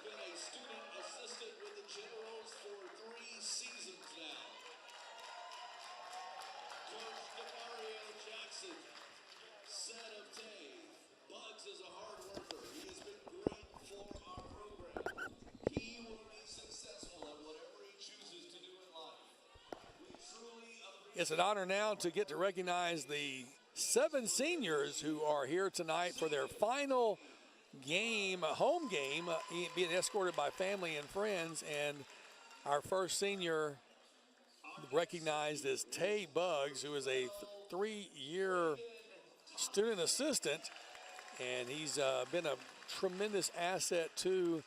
been a student assistant with the Generals for 3 seasons now. Coach Demario Jackson, set of Tay. Bugs is a hard worker. He has been great for our program. He will be successful at whatever he chooses to do in life. We truly appreciate. It's an honor now to get to recognize the 7 seniors who are here tonight for their final game, home game, being escorted by family and friends. And our first senior recognized is Tay Bugs, who is a 3-year student assistant, and he's been a tremendous asset to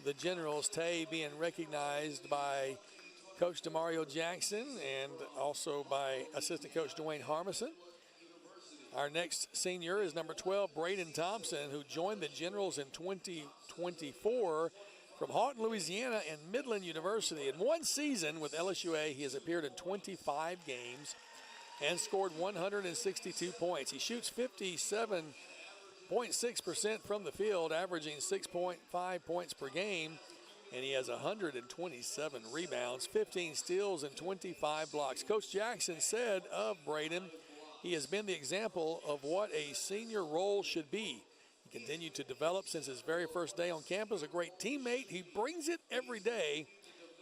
the Generals. Tay being recognized by Coach Demario Jackson and also by assistant coach Dwayne Harmison. Our next senior is number 12, Braden Thompson, who joined the Generals in 2024 from Houghton, Louisiana, and Midland University. In one season with LSUA, he has appeared in 25 games and scored 162 points. He shoots 57.6% from the field, averaging 6.5 points per game, and he has 127 rebounds, 15 steals, and 25 blocks. Coach Jackson said of Braden, he has been the example of what a senior role should be. He continued to develop since his very first day on campus. A great teammate. He brings it every day.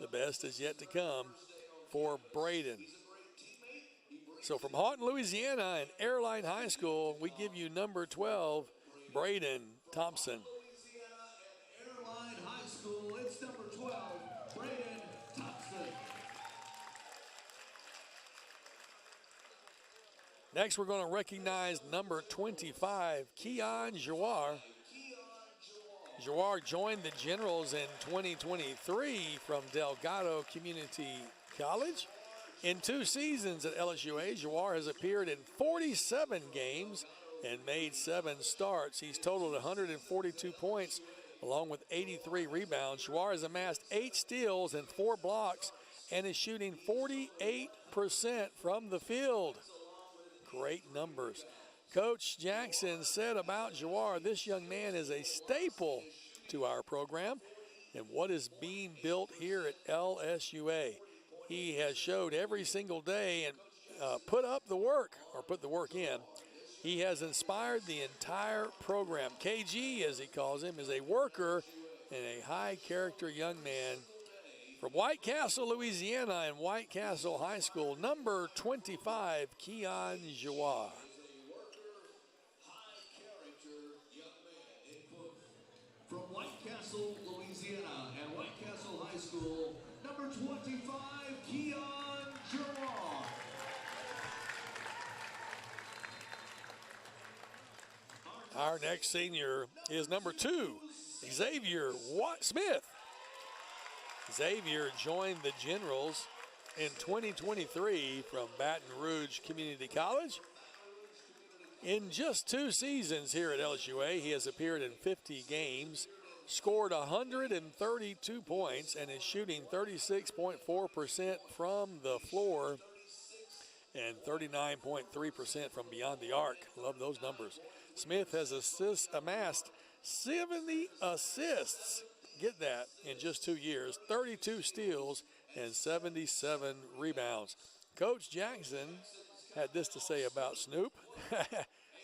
The best is yet to come for Braden. So from Houghton, Louisiana and Airline High School, we give you number 12, Braden Thompson. Louisiana and Airline High School, it's number 12, Braden Thompson. Next, we're going to recognize number 25, Keon Jawar. Jawar joined the Generals in 2023 from Delgado Community College. In 2 seasons at LSUA, Jawar has appeared in 47 games and made 7 starts. He's totaled 142 points along with 83 rebounds. Jawar has amassed 8 steals and 4 blocks and is shooting 48% from the field. Great numbers. Coach Jackson said about Jawar, this young man is a staple to our program and what is being built here at LSUA. He has showed every single day and put the work in. He has inspired the entire program. KG, as he calls him, is a worker and a high-character young man. From White Castle, Louisiana, and White Castle High School, number 25, Keon Jawar. From White Castle, Louisiana, and White Castle High School, number 25, Keon Jawar. Our next senior is number 2, Xavier Smith. Xavier joined the Generals in 2023 from Baton Rouge Community College. In just 2 seasons here at LSUA, he has appeared in 50 games, scored 132 points, and is shooting 36.4% from the floor and 39.3% from beyond the arc. Love those numbers. Smith has amassed 70 assists. Get that, in just 2 years, 32 steals and 77 rebounds. Coach Jackson had this to say about Snoop.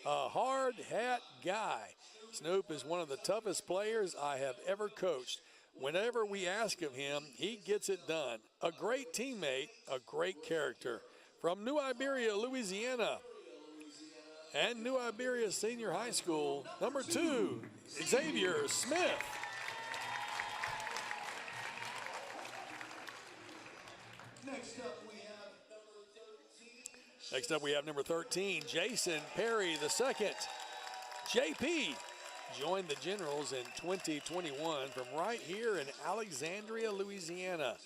A hard hat guy. Snoop is one of the toughest players I have ever coached. Whenever we ask of him, he gets it done. A great teammate, a great character. From New Iberia, Louisiana, and New Iberia Senior High School, number 2, Xavier Smith. Next up, we have number 13, Jason Perry II. JP joined the Generals in 2021 from right here in Alexandria, Louisiana.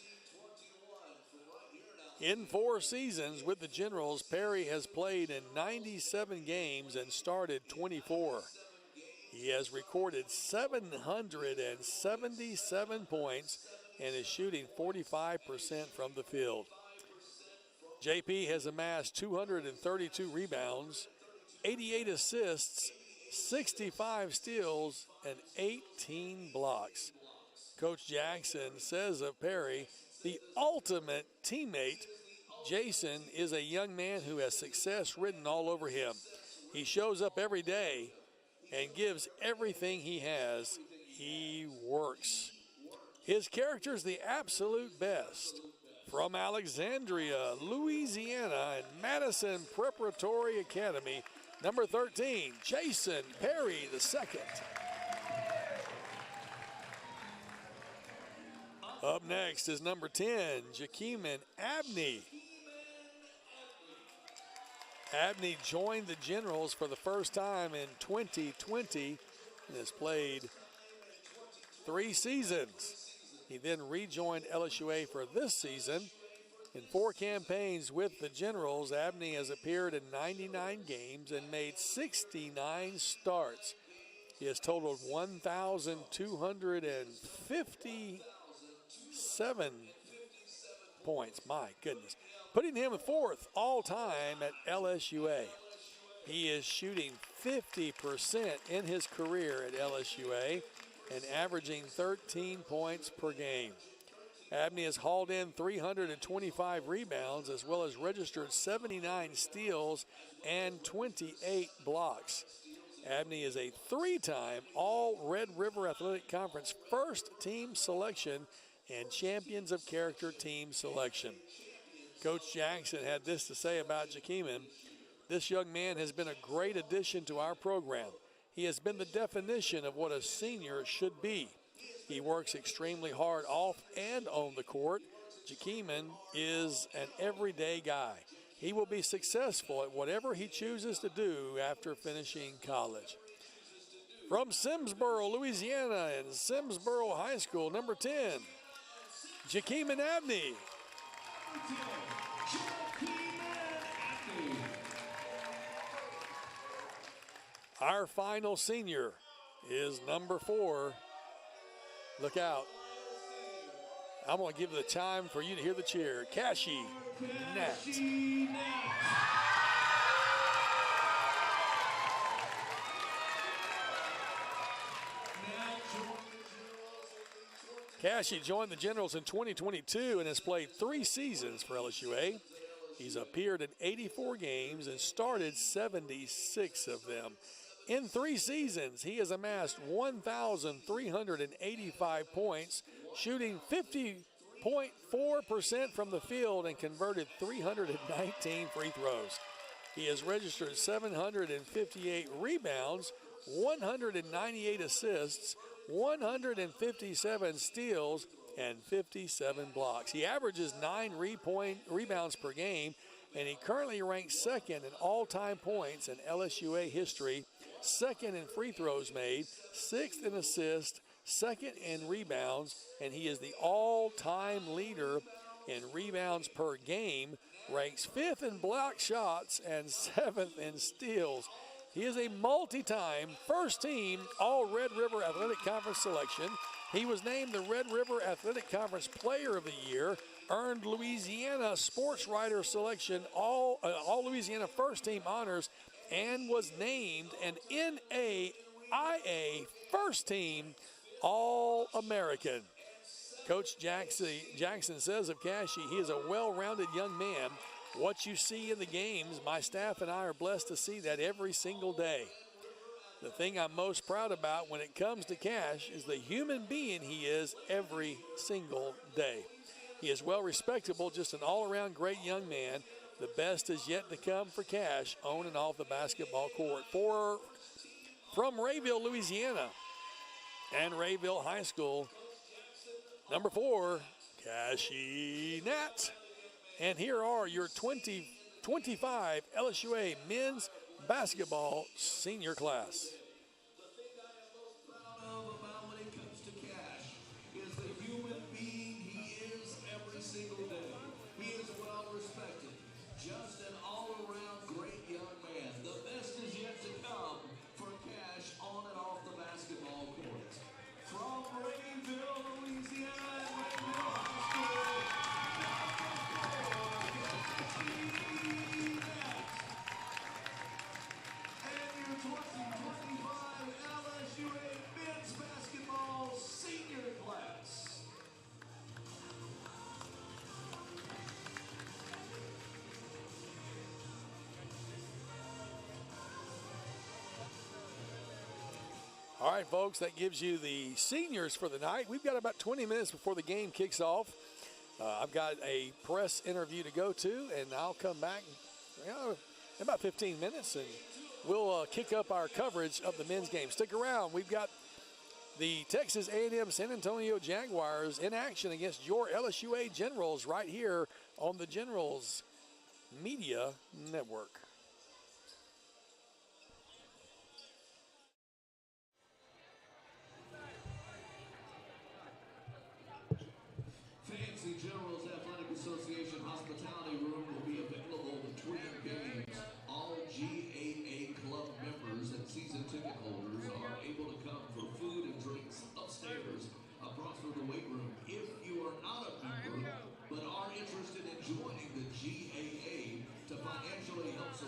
In 4 seasons with the Generals, Perry has played in 97 games and started 24. He has recorded 777 points and is shooting 45% from the field. JP has amassed 232 rebounds, 88 assists, 65 steals, and 18 blocks. Coach Jackson says of Perry, the ultimate teammate. Jason is a young man who has success written all over him. He shows up every day and gives everything he has. He works. His character is the absolute best. From Alexandria, Louisiana, and Madison Preparatory Academy, number 13, Jason Perry II. Up next is number 10, Jakeeman Abney. Abney joined the Generals for the first time in 2020 and has played 3 seasons. He then rejoined LSUA for this season. In 4 campaigns with the Generals, Abney has appeared in 99 games and made 69 starts. He has totaled 1,257 points. My goodness. Putting him 4th all-time at LSUA. He is shooting 50% in his career at LSUA and averaging 13 points per game. Abney has hauled in 325 rebounds as well as registered 79 steals and 28 blocks. Abney is a 3-time All-Red River Athletic Conference first-team selection and Champions of Character team selection. Coach Jackson had this to say about Jakeeman. This young man has been a great addition to our program. He has been the definition of what a senior should be. He works extremely hard off and on the court. Jakeeman is an everyday guy. He will be successful at whatever he chooses to do after finishing college. From Simsboro, Louisiana, and Simsboro High School, number 10, Jakeeman Abney. Our final senior is number 4. Look out. I'm going to give the time for you to hear the cheer. Cashy Nat. Cashy joined the Generals in 2022 and has played 3 seasons for LSUA. He's appeared in 84 games and started 76 of them. In 3 seasons, he has amassed 1,385 points, shooting 50.4% from the field and converted 319 free throws. He has registered 758 rebounds, 198 assists, 157 steals, and 57 blocks. He averages 9 rebounds per game, and he currently ranks 2nd in all-time points in LSUA history, 2nd in free throws made, 6th in assists, 2nd in rebounds, and he is the all-time leader in rebounds per game, ranks 5th in block shots, and 7th in steals. He is a multi-time first-team All-Red River Athletic Conference selection. He was named the Red River Athletic Conference Player of the Year, earned Louisiana Sports Writer Selection, All Louisiana First-Team Honors, and was named an NAIA First-Team All-American. Coach Jackson says of Cashy, he is a well-rounded young man. What you see in the games, my staff and I are blessed to see that every single day. The thing I'm most proud about when it comes to Cash is the human being he is every single day. He is well respectable, just an all-around great young man. The best is yet to come for Cash on and off the basketball court. From Rayville, Louisiana, and Rayville High School, number 4, Cashy Nat. And here are your 2025 LSUA men's basketball senior class. right, folks, that gives you the seniors for the night. We've got about 20 minutes before the game kicks off. I've got a press interview to go to, and I'll come back in about 15 minutes, and we'll kick up our coverage of the men's game. Stick around. We've got the Texas A&M San Antonio Jaguars in action against your LSUA Generals right here on the Generals Media Network. Fancy Generals Athletic Association Hospitality Room will be available between games. All GAA club members and season ticket holders are able to come for food and drinks upstairs across from the weight room. If you are not a member but are interested in joining the GAA to financially help support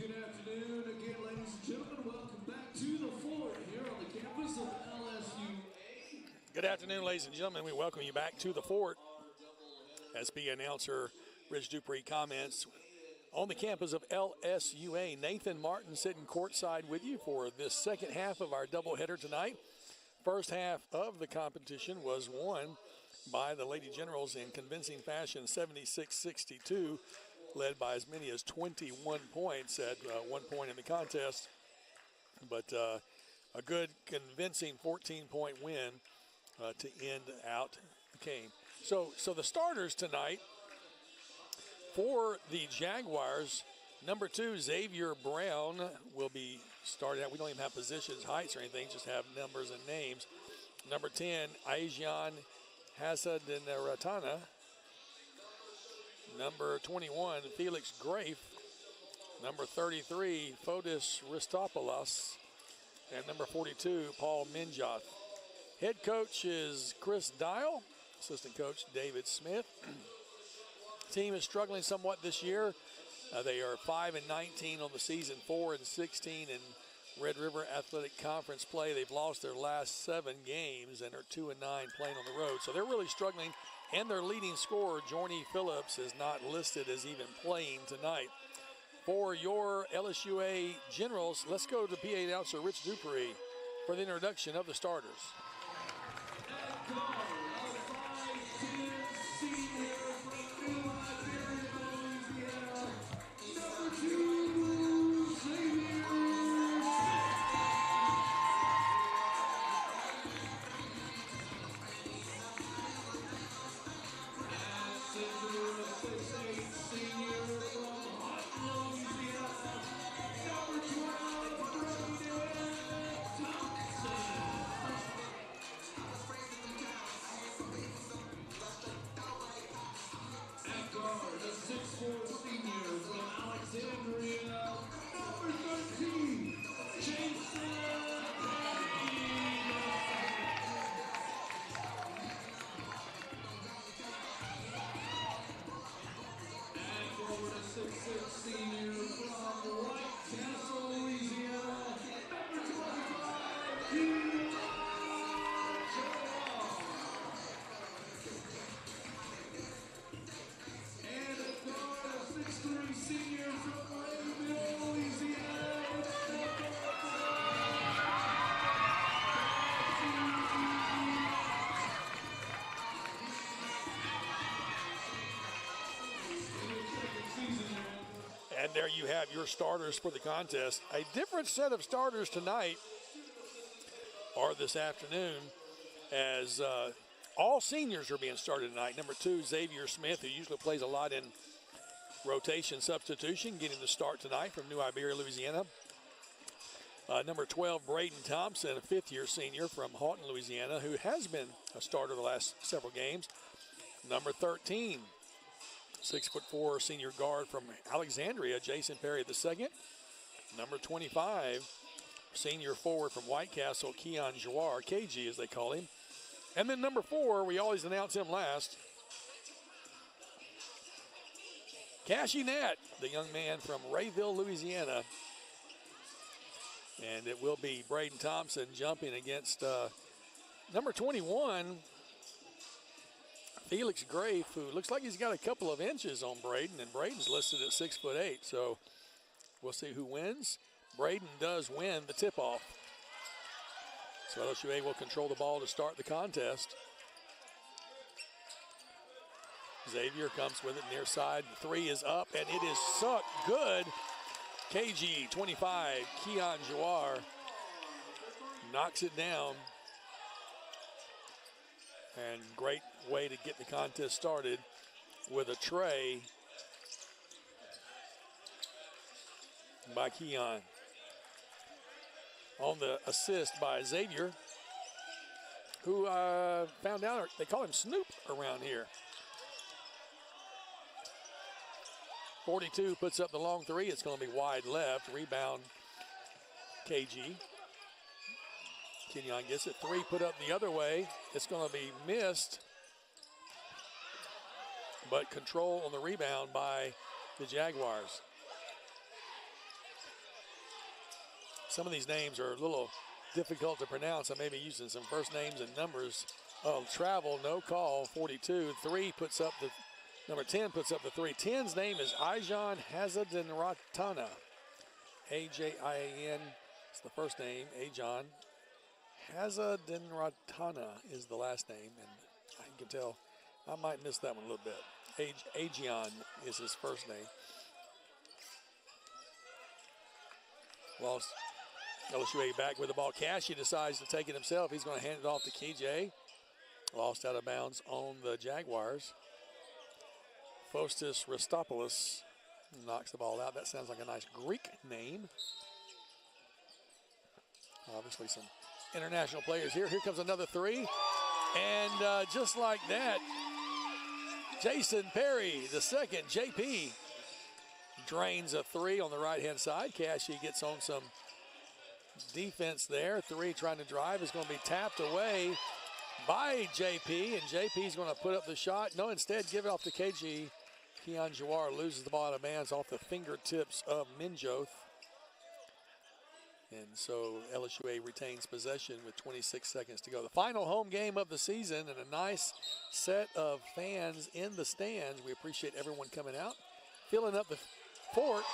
Good afternoon again, ladies and gentlemen. Welcome back to the fort here on the campus of LSUA. Good afternoon, ladies and gentlemen. We welcome you back to the fort. SB announcer Rich Dupree comments on the campus of LSUA. Nathan Martin sitting courtside with you for this second half of our doubleheader tonight. First half of the competition was won by the Lady Generals in convincing fashion, 76-62, led by as many as 21 points at one point in the contest. But a good, convincing 14-point win to end out the game. So the starters tonight for the Jaguars, number 2, Xavier Brown will be started out. We don't even have positions, heights, or anything, just have numbers and names. Number 10, Ajan Hasadanratana. Number 21, Felix Grafe. Number 33, Fotis Ristopoulos. And number 42, Paul Minjoth. Head coach is Chris Dial. assistant coach David Smith. Team is struggling somewhat this year. They are 5-19 on the season, 4-16 in Red River Athletic Conference play. They've lost their last 7 games and are 2-9 playing on the road. So they're really struggling. And their leading scorer, Jorney Phillips, is not listed as even playing tonight. For your LSUA Generals, let's go to PA announcer Rich Dupree for the introduction of the starters. And there you have your starters for the contest. A different set of starters tonight, or this afternoon, as all seniors are being started tonight. Number 2, Xavier Smith, who usually plays a lot in rotation substitution, getting the start tonight from New Iberia, Louisiana. Number 12, Braden Thompson, a fifth-year senior from Houghton, Louisiana, who has been a starter the last several games. Number 13, 6'4" senior guard from Alexandria, Jason Perry II. Number 25, senior forward from White Castle, Keon Jouar, KG as they call him. And then number 4, we always announce him last, Cashy Nat, the young man from Rayville, Louisiana. And it will be Braden Thompson jumping against number 21, Felix Grafe, who looks like he's got a couple of inches on Braden, and Braden's listed at 6'8". So we'll see who wins. Braden does win the tip-off. So LSUA will control the ball to start the contest. Xavier comes with it near side. The 3 is up, and it is sucked good. KG 25, Keon Jouar knocks it down. And great way to get the contest started with a tray by Keon. On the assist by Xavier, who found out they call him Snoop around here. 42 puts up the long 3. It's going to be wide left. Rebound, KG. Kenyon gets it. 3 put up the other way. It's going to be missed. But control on the rebound by the Jaguars. Some of these names are a little difficult to pronounce. I may be using some first names and numbers. Oh, travel, no call, 42. 3 puts up the, number 10 puts up the 3. 10's name is Ajan Hazadenratana. A-J-I-A-N is the first name. Ajan Hazadenratana is the last name. And I can tell I might miss that one a little bit. Ajian is his first name. Lost. LSUA back with the ball. Cashy decides to take it himself. He's going to hand it off to KJ. Lost out of bounds on the Jaguars. Fostis Ristopoulos knocks the ball out. That sounds like a nice Greek name. Obviously some international players here. Here comes another 3. And just like that, Jason Perry, the second, JP, drains a 3 on the right-hand side. Cashy gets on some defense there. 3 trying to drive is going to be tapped away by JP, and JP's going to put up the shot. No, instead give it off to KG. Keon Jawar loses the ball out of bounds off the fingertips of Minjoth. And so LSUA retains possession with 26 seconds to go. The final home game of the season and a nice set of fans in the stands. We appreciate everyone coming out, filling up the fort,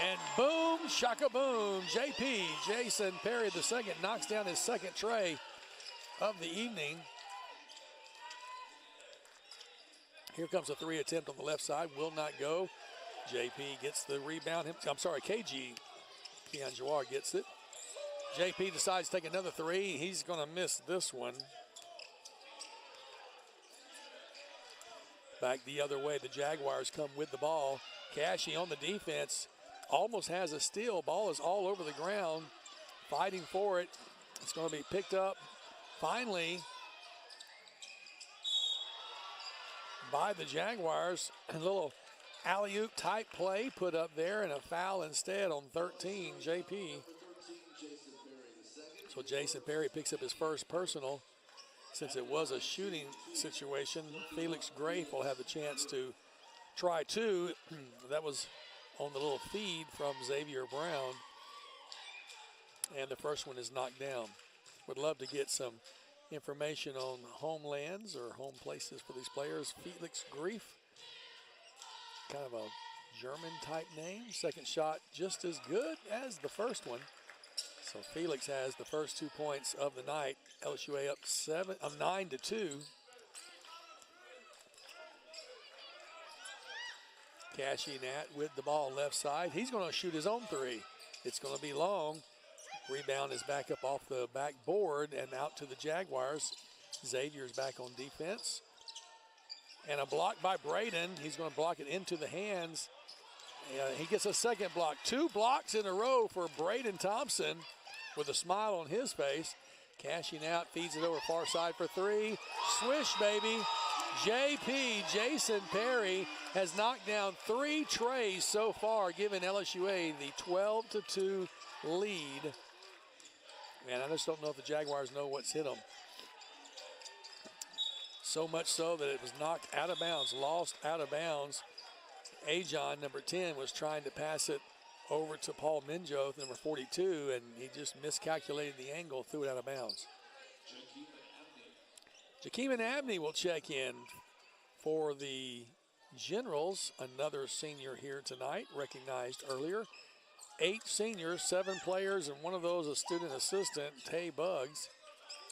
and boom, shaka boom. JP, Jason Perry II, knocks down his second tray of the evening. Here comes a three attempt on the left side, will not go. JP gets the rebound. KG, Keon Jawar gets it. JP decides to take another three. He's going to miss this one. Back the other way, the Jaguars come with the ball. Cashy on the defense, almost has a steal. Ball is all over the ground, fighting for it. It's going to be picked up finally by the Jaguars. A little alley-oop type play put up there, and a foul instead on 13, JP. So Jason Perry picks up his first personal. Since it was a shooting situation, Felix Grafe will have the chance to try two. That was on the little feed from Xavier Brown. And the first one is knocked down. Would love to get some information on homelands or home places for these players. Felix Grafe, kind of a German type name. Second shot just as good as the first one. So Felix has the first 2 points of the night. LSUA up 9-2. Cashy Nat with the ball left side. He's going to shoot his own three. It's going to be long. Rebound is back up off the backboard and out to the Jaguars. Xavier's back on defense. And a block by Braden. He's going to block it into the hands. He gets a second block. 2 blocks in a row for Braden Thompson with a smile on his face. Cashing out, feeds it over far side for three. Swish, baby. JP, Jason Perry, has knocked down 3 trays so far, giving LSUA the 12-2 lead. Man, I just don't know if the Jaguars know what's hit them. So much so that it was knocked out of bounds, lost out of bounds. Ajon, number 10, was trying to pass it over to Paul Minjoth, number 42, and he just miscalculated the angle, threw it out of bounds. Jakeeman Abney will check in for the Generals, another senior here tonight, recognized earlier. 8 seniors, 7 players, and one of those a student assistant, Tay Buggs,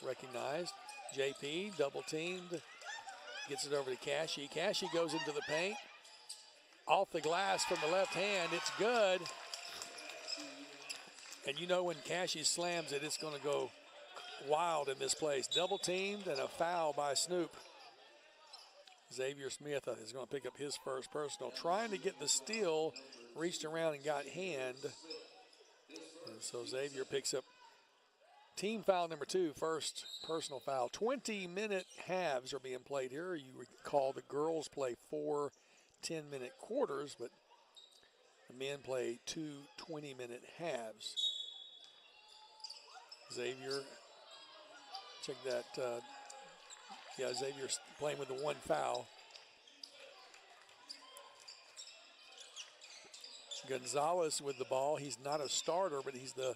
recognized. JP double teamed, gets it over to Cashy. Cashy goes into the paint. Off the glass from the left hand, it's good. And you know when Cashy slams it, it's going to go wild in this place. Double teamed and a foul by Snoop. Xavier Smith is going to pick up his first personal. Trying to get the steal, reached around and got hand. And so Xavier picks up team foul number 2, first personal foul. 20-minute halves are being played here. You recall the girls play 4 10-minute quarters, but the men play 2 20-minute halves. Xavier, check that. Xavier's playing with the 1 foul. Gonzalez with the ball. He's not a starter, but he's the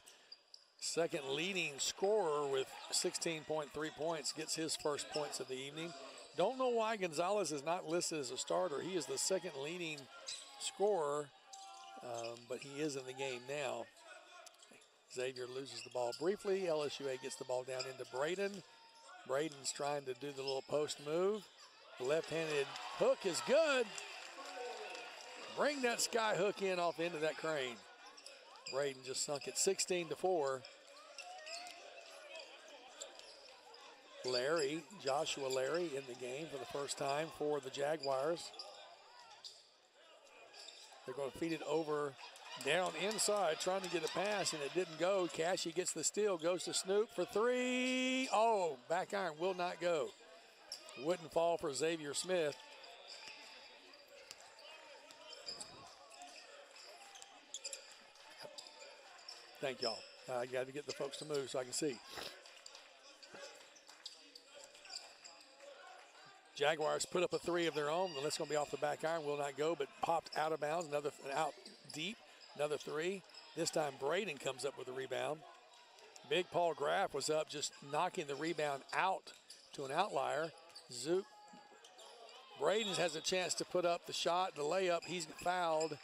second leading scorer with 16.3 points. Gets his first points of the evening. Don't know why Gonzalez is not listed as a starter. He is the second leading scorer, but he is in the game now. Xavier loses the ball briefly. LSUA gets the ball down into Braden. Braden's trying to do the little post move. The left-handed hook is good. Bring that sky hook in off the end of that crane. Braden just sunk it 16-4. Larry, Joshua Larry in the game for the first time for the Jaguars. They're going to feed it over down inside, trying to get a pass, and it didn't go. Cashy gets the steal, goes to Snoop for 3. Oh, back iron will not go. Wouldn't fall for Xavier Smith. Thank y'all. I got to get the folks to move so I can see. Jaguars put up a three of their own. That's going to be off the back iron. Will not go, but popped out of bounds. Another out deep. Another three. This time Braden comes up with a rebound. Big Paul Graff was up, just knocking the rebound out to an outlier. Zook. Braden has a chance to put up the shot, the layup. He's fouled.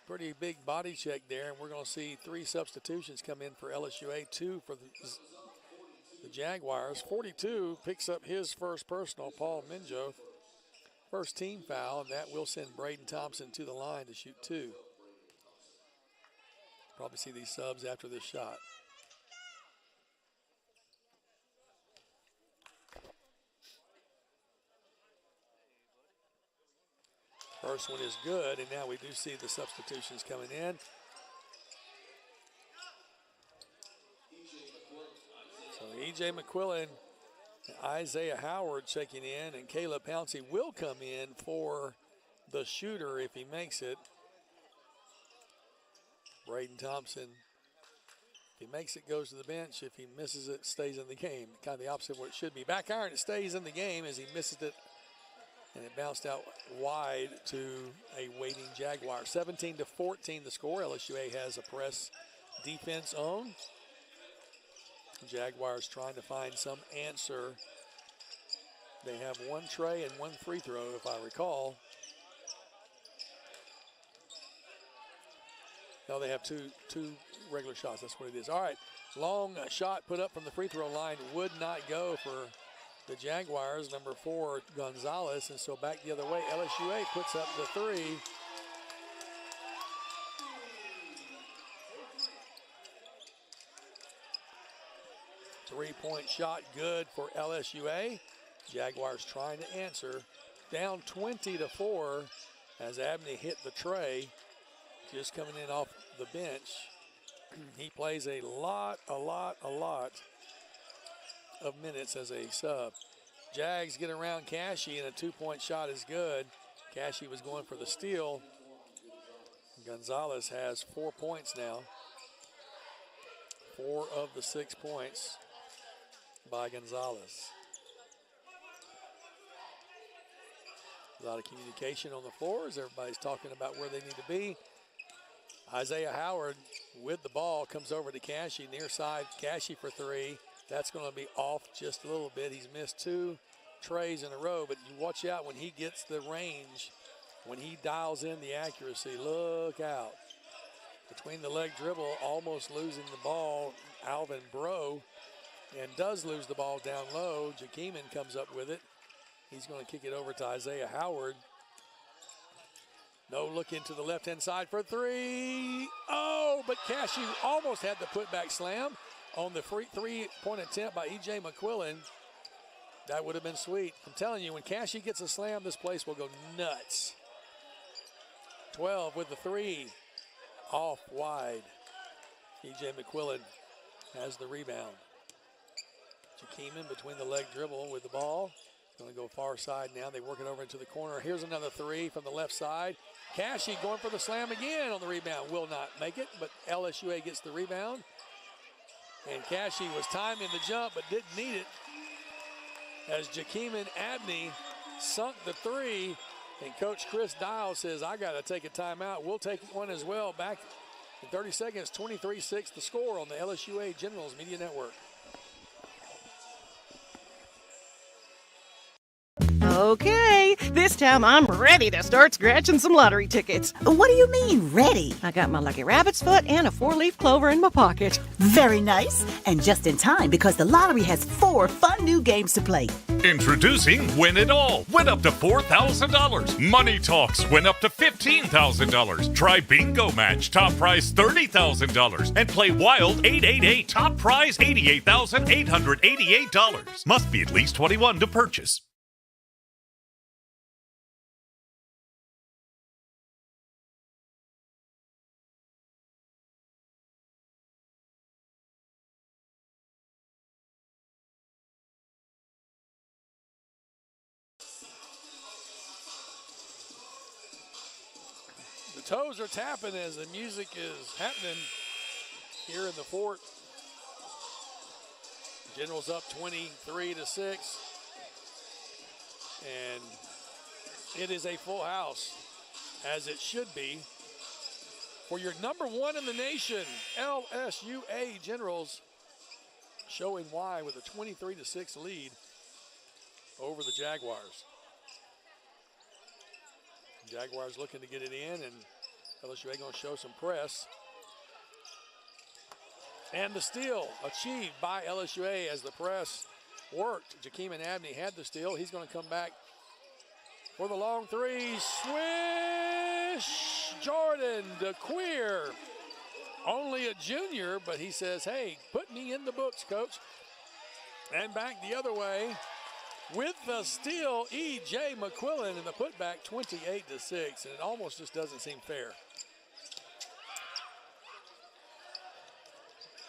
Pretty big body check there, and we're going to see 3 substitutions come in for LSUA, 2 for the Jaguars. 42 picks up his first personal, Paul Minjo. First team foul, and that will send Braden Thompson to the line to shoot 2. Probably see these subs after this shot. First one is good, and now we do see the substitutions coming in. So E.J. McQuillan, Isaiah Howard checking in, and Caleb Pouncey will come in for the shooter if he makes it. Braden Thompson, if he makes it, goes to the bench. If he misses it, stays in the game. Kind of the opposite of what it should be. Back iron, it stays in the game as he misses it. And it bounced out wide to a waiting Jaguar. 17-14 the score. LSUA has a press defense on. Jaguars trying to find some answer. They have 1 tray and 1 free throw, if I recall. No, they have two regular shots. That's what it is. All right, long shot put up from the free throw line would not go for the Jaguars. Number 4, Gonzalez, and so back the other way. LSUA puts up the 3. Three-point shot good for LSUA. Jaguars trying to answer. Down 20-4 as Abney hit the tray. Just coming in off the bench. He plays a lot of minutes as a sub. Jags get around Cashy, and a 2-point shot is good. Cashy was going for the steal. Gonzalez has 4 points now. 4 of the 6 points by Gonzalez. A lot of communication on the floor as everybody's talking about where they need to be. Isaiah Howard with the ball comes over to Cashy, near side. Cashy for 3. That's going to be off just a little bit. He's missed 2 trays in a row, but you watch out when he gets the range, when he dials in the accuracy. Look out. Between the leg dribble, almost losing the ball, Alvin Bro, and does lose the ball down low. Jakeeman comes up with it. He's going to kick it over to Isaiah Howard. No look into the left-hand side for 3. Oh, but Cashew almost had the putback slam on the free 3-point attempt by E.J. McQuillan. That would have been sweet. I'm telling you, when Cashew gets a slam, this place will go nuts. 12 with the 3. Off wide. E.J. McQuillan has the rebound. Jakeeman between the leg dribble with the ball. Going to go far side now. They work it over into the corner. Here's another 3 from the left side. Cashy going for the slam again on the rebound. Will not make it, but LSUA gets the rebound. And Cashy was timing the jump, but didn't need it. As Jakeeman Abney sunk the 3, and Coach Chris Dial says, I got to take a timeout. We'll take one as well. Back in 30 seconds, 23-6 the score on the LSUA Generals Media Network. Okay, this time I'm ready to start scratching some lottery tickets. What do you mean, ready? I got my lucky rabbit's foot and a 4-leaf clover in my pocket. Very nice, and just in time because the lottery has 4 fun new games to play. Introducing Win It All. Win up to $4,000. Money Talks. Win up to $15,000. Try Bingo Match. Top prize $30,000. And play Wild 888. Top prize $88,888. Must be at least 21 to purchase. The toes are tapping as the music is happening here in the fort. Generals up 23-6. And it is a full house, as it should be, for your number one in the nation, LSUA Generals, showing why with a 23-6 lead over the Jaguars. Jaguars looking to get it in, and LSUA going to show some press. And the steal achieved by LSUA as the press worked. Jakeem Abney had the steal. He's going to come back for the long three. Swish! Jordan DeQueer. Only a junior, but he says, hey, put me in the books, coach. And back the other way with the steal, E.J. McQuillan, and the putback 28-6. And it almost just doesn't seem fair.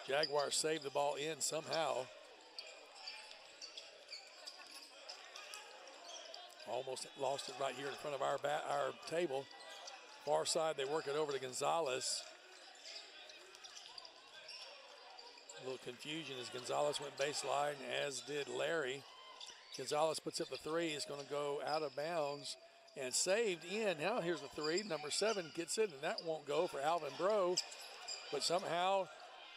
Jaguars saved the ball in somehow. Almost lost it right here in front of our table. Far side, they work it over to Gonzalez. A little confusion as Gonzalez went baseline, as did Larry. Gonzalez puts up the three. It's going to go out of bounds and saved in. Now here's the three. Number 7 gets it, and that won't go for Alvin Bro. But somehow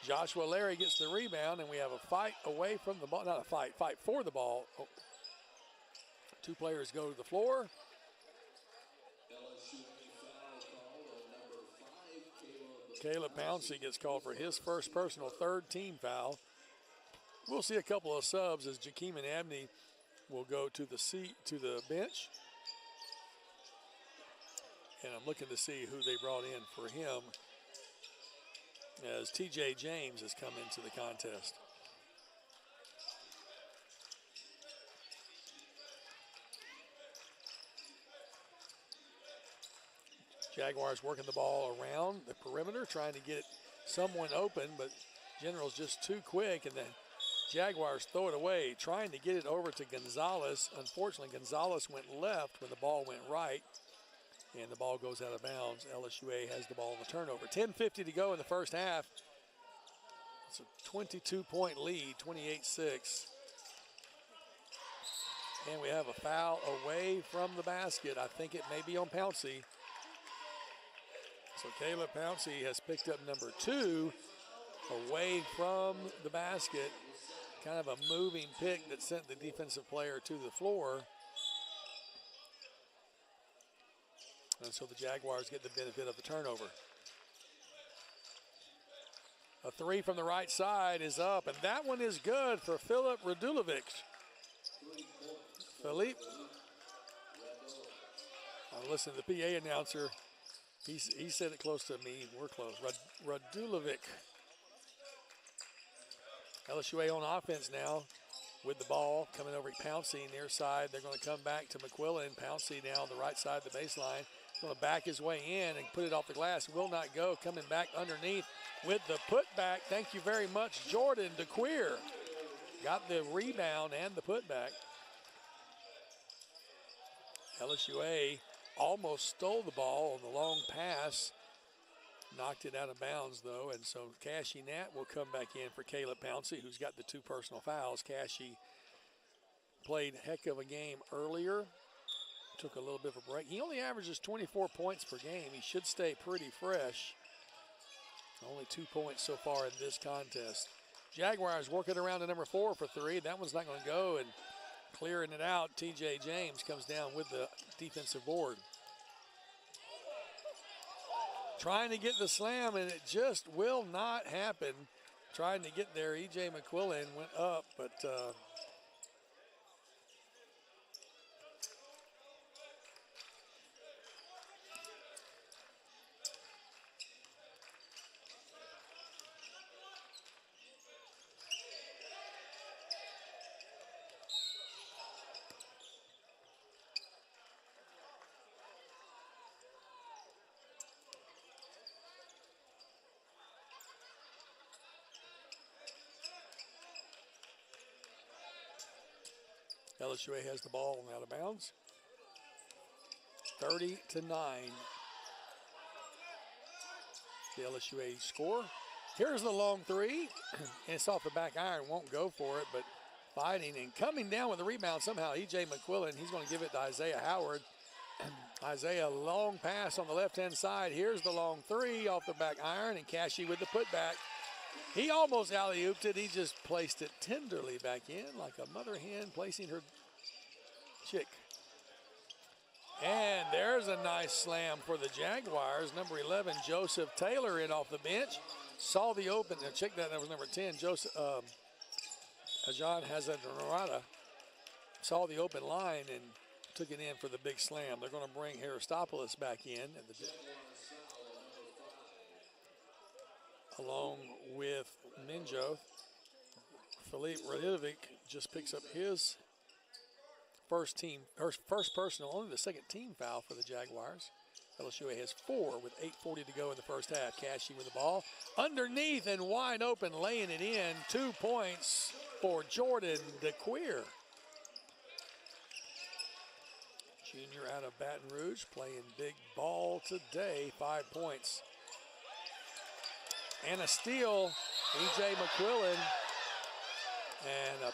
Joshua Larry gets the rebound, and we have a fight away from the ball. Not a fight, fight for the ball. Oh. 2 players go to the floor. Caleb Pouncey gets called for his first personal, 3rd team foul. We'll see a couple of subs as Jakeem Abney will go to the bench. And I'm looking to see who they brought in for him, as TJ James has come into the contest. Jaguars working the ball around the perimeter, trying to get someone open, but General's just too quick, and the Jaguars throw it away, trying to get it over to Gonzalez. Unfortunately, Gonzalez went left when the ball went right, and the ball goes out of bounds. LSUA has the ball on the turnover. 10:50 to go in the first half. It's a 22-point lead, 28-6. And we have a foul away from the basket. I think it may be on Pouncey. So Caleb Pouncey has picked up number 2 away from the basket. Kind of a moving pick that sent the defensive player to the floor. And so the Jaguars get the benefit of the turnover. A 3 from the right side is up, and that one is good for Filip Radulovic. Philippe, I listened to the PA announcer. He said it close to me. We're close. Radulovic. LSUA on offense now with the ball coming over to Pouncey near side. They're going to come back to McQuillan. Pouncey now on the right side of the baseline. Going to back his way in and put it off the glass. Will not go. Coming back underneath with the putback. Thank you very much, Jordan DeQueer. Got the rebound and the putback. LSUA almost stole the ball on the long pass. Knocked it out of bounds, though, and so Cashy Nat will come back in for Caleb Pouncey, who's got the 2 personal fouls. Cashy played a heck of a game earlier. Took a little bit of a break. He only averages 24 points per game. He should stay pretty fresh. Only 2 points so far in this contest. Jaguars working around to number 4 for 3. That one's not going to go, and clearing it out, TJ James comes down with the defensive board. Trying to get the slam, and it just will not happen. Trying to get there, E.J. McQuillan went up, but LSUA has the ball and out of bounds. 30-9. The LSUA score. Here's the long 3. And it's off the back iron. Won't go for it, but fighting and coming down with the rebound somehow. E.J. McQuillan, he's going to give it to Isaiah Howard. Isaiah, long pass on the left-hand side. Here's the long three off the back iron, and Cashy with the putback. He almost alley-ooped it. He just placed it tenderly back in like a mother hen placing her chick. And there's a nice slam for the Jaguars. Number 11, Joseph Taylor in off the bench. Saw the open. Now check that was number 10, Joseph Ajan Hazard-Narada. Saw the open line and took it in for the big slam. They're going to bring Aristopoulos back in. Along with Minjo. Filip Radilovic just picks up his first personal, only the second team foul for the Jaguars. LSUA has 4 with 8:40 to go in the first half. Cashy with the ball. Underneath and wide open, laying it in. 2 points for Jordan DeQueer. Junior out of Baton Rouge, playing big ball today, 5 points. And a steal, E.J. McQuillan. And a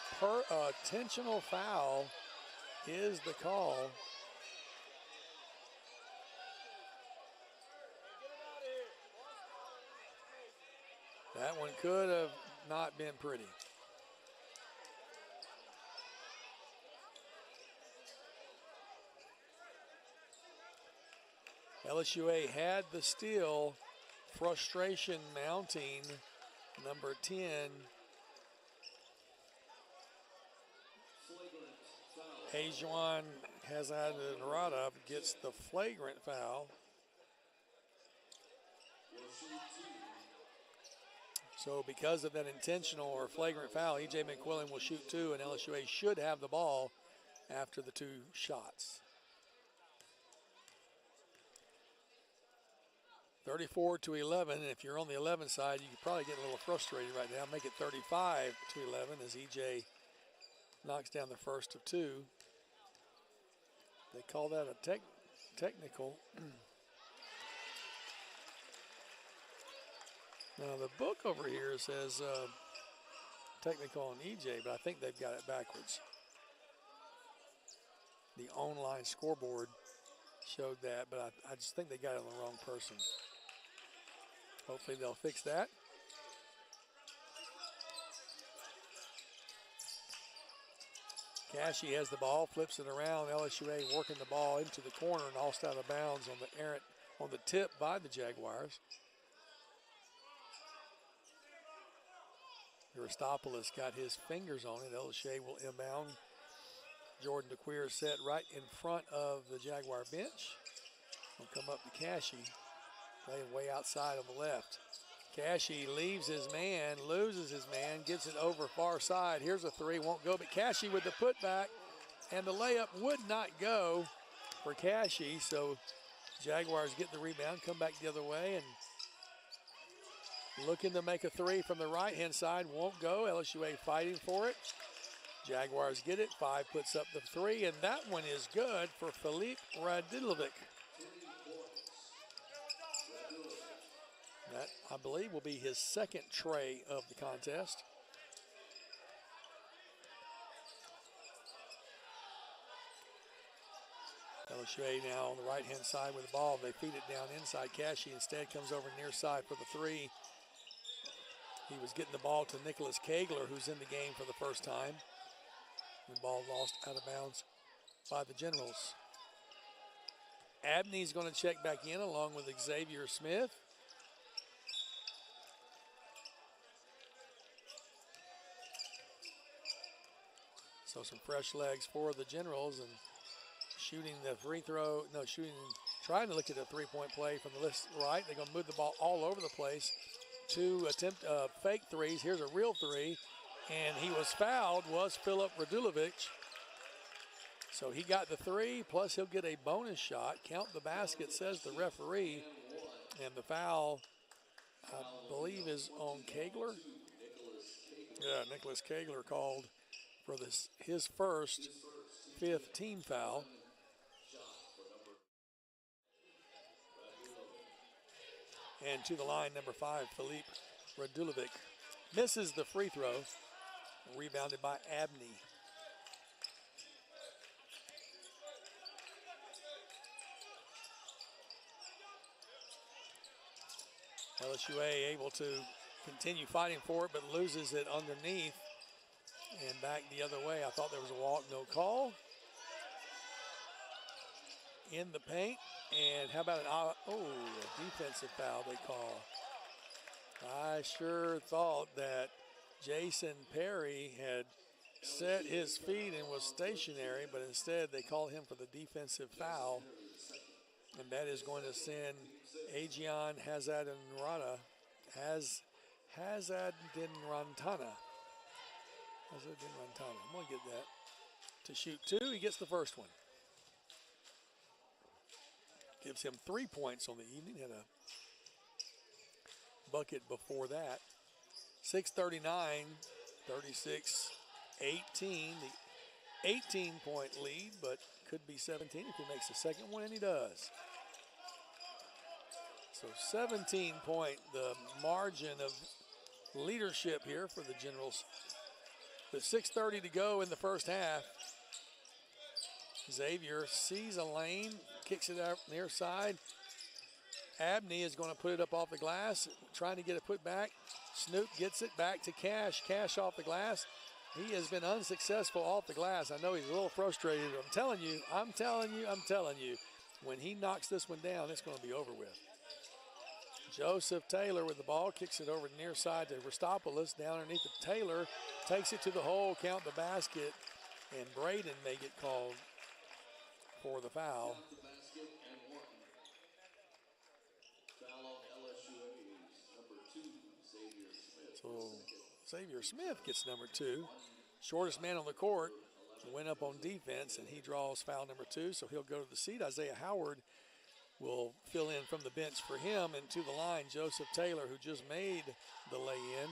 intentional foul is the call. That one could have not been pretty. LSUA had the steal. Frustration mounting. Number 10. Ajuan Hazard-Narada gets the flagrant foul. So because of that intentional or flagrant foul, E.J. McQuillan will shoot 2, and LSUA should have the ball after the 2 shots. 34-11, and if you're on the 11 side, you could probably get a little frustrated right now. Make it 35-11 as E.J. knocks down the first of 2. They call that a technical. Now the book over here says technical on EJ, but I think they've got it backwards. The online scoreboard showed that, but I just think they got it on the wrong person. Hopefully they'll fix that. Cashy has the ball, flips it around. LSUA working the ball into the corner and lost out of bounds on the tip by the Jaguars. Aristopoulos got his fingers on it. LSUA will inbound. Jordan DeQueer set right in front of the Jaguar bench. Will come up to Cashy, playing way outside on the left. Cashy leaves his man, loses his man, gets it over far side. Here's a 3, won't go, but Cashy with the putback, and the layup would not go for Cashy. So Jaguars get the rebound, come back the other way, and looking to make a 3 from the right-hand side, won't go. LSUA fighting for it. Jaguars get it. 5 puts up the 3, and that one is good for Filip Radilovic. That, I believe, will be his second tray of the contest. LSUA now on the right-hand side with the ball. They feed it down inside. Cashy instead comes over near side for the 3. He was getting the ball to Nicholas Kegler, who's in the game for the first time. The ball lost out of bounds by the Generals. Abney's going to check back in along with Xavier Smith. So some fresh legs for the Generals, and shooting the free throw, trying to look at the three-point play from the left right. They're going to move the ball all over the place. 2 attempt fake threes. Here's a real 3, and he was fouled, was Filip Radilovic. So he got the 3, plus he'll get a bonus shot. Count the basket, says the referee, and the foul, I believe, is on Kegler. Yeah, Nicholas Kegler called for his first 5th team foul. And to the line, number 5, Filip Radilovic misses the free throw. Rebounded by Abney. LSUA able to continue fighting for it, but loses it underneath and back the other way. I thought there was a walk, no call. In the paint, and how about a defensive foul they call. I sure thought that Jason Perry had set his feet and was stationary, but instead they called him for the defensive foul, and that is going to send Ajian Hazadinrantana I'm going to get that to shoot 2. He gets the first one. Gives him 3 points on the evening. Had a bucket before that. 6:39, 36-18. The 18-point lead, but could be 17 if he makes the second one, and he does. So 17-point, the margin of leadership here for the Generals. With 6:30 to go in the first half, Xavier sees a lane, kicks it out near side. Abney is going to put it up off the glass, trying to get it put back. Snoop gets it back to Cash. Cash off the glass. He has been unsuccessful off the glass. I know he's a little frustrated. I'm telling you. When he knocks this one down, it's going to be over with. Joseph Taylor with the ball, kicks it over near side to Ristopoulos. Down underneath the Taylor, takes it to the hole, count the basket, and Braden may get called for the foul. So Xavier Smith gets number 2. Shortest man on the court went up on defense, and he draws foul number 2, so he'll go to the seat. Isaiah Howard will fill in from the bench for him, and to the line, Joseph Taylor, who just made the lay-in,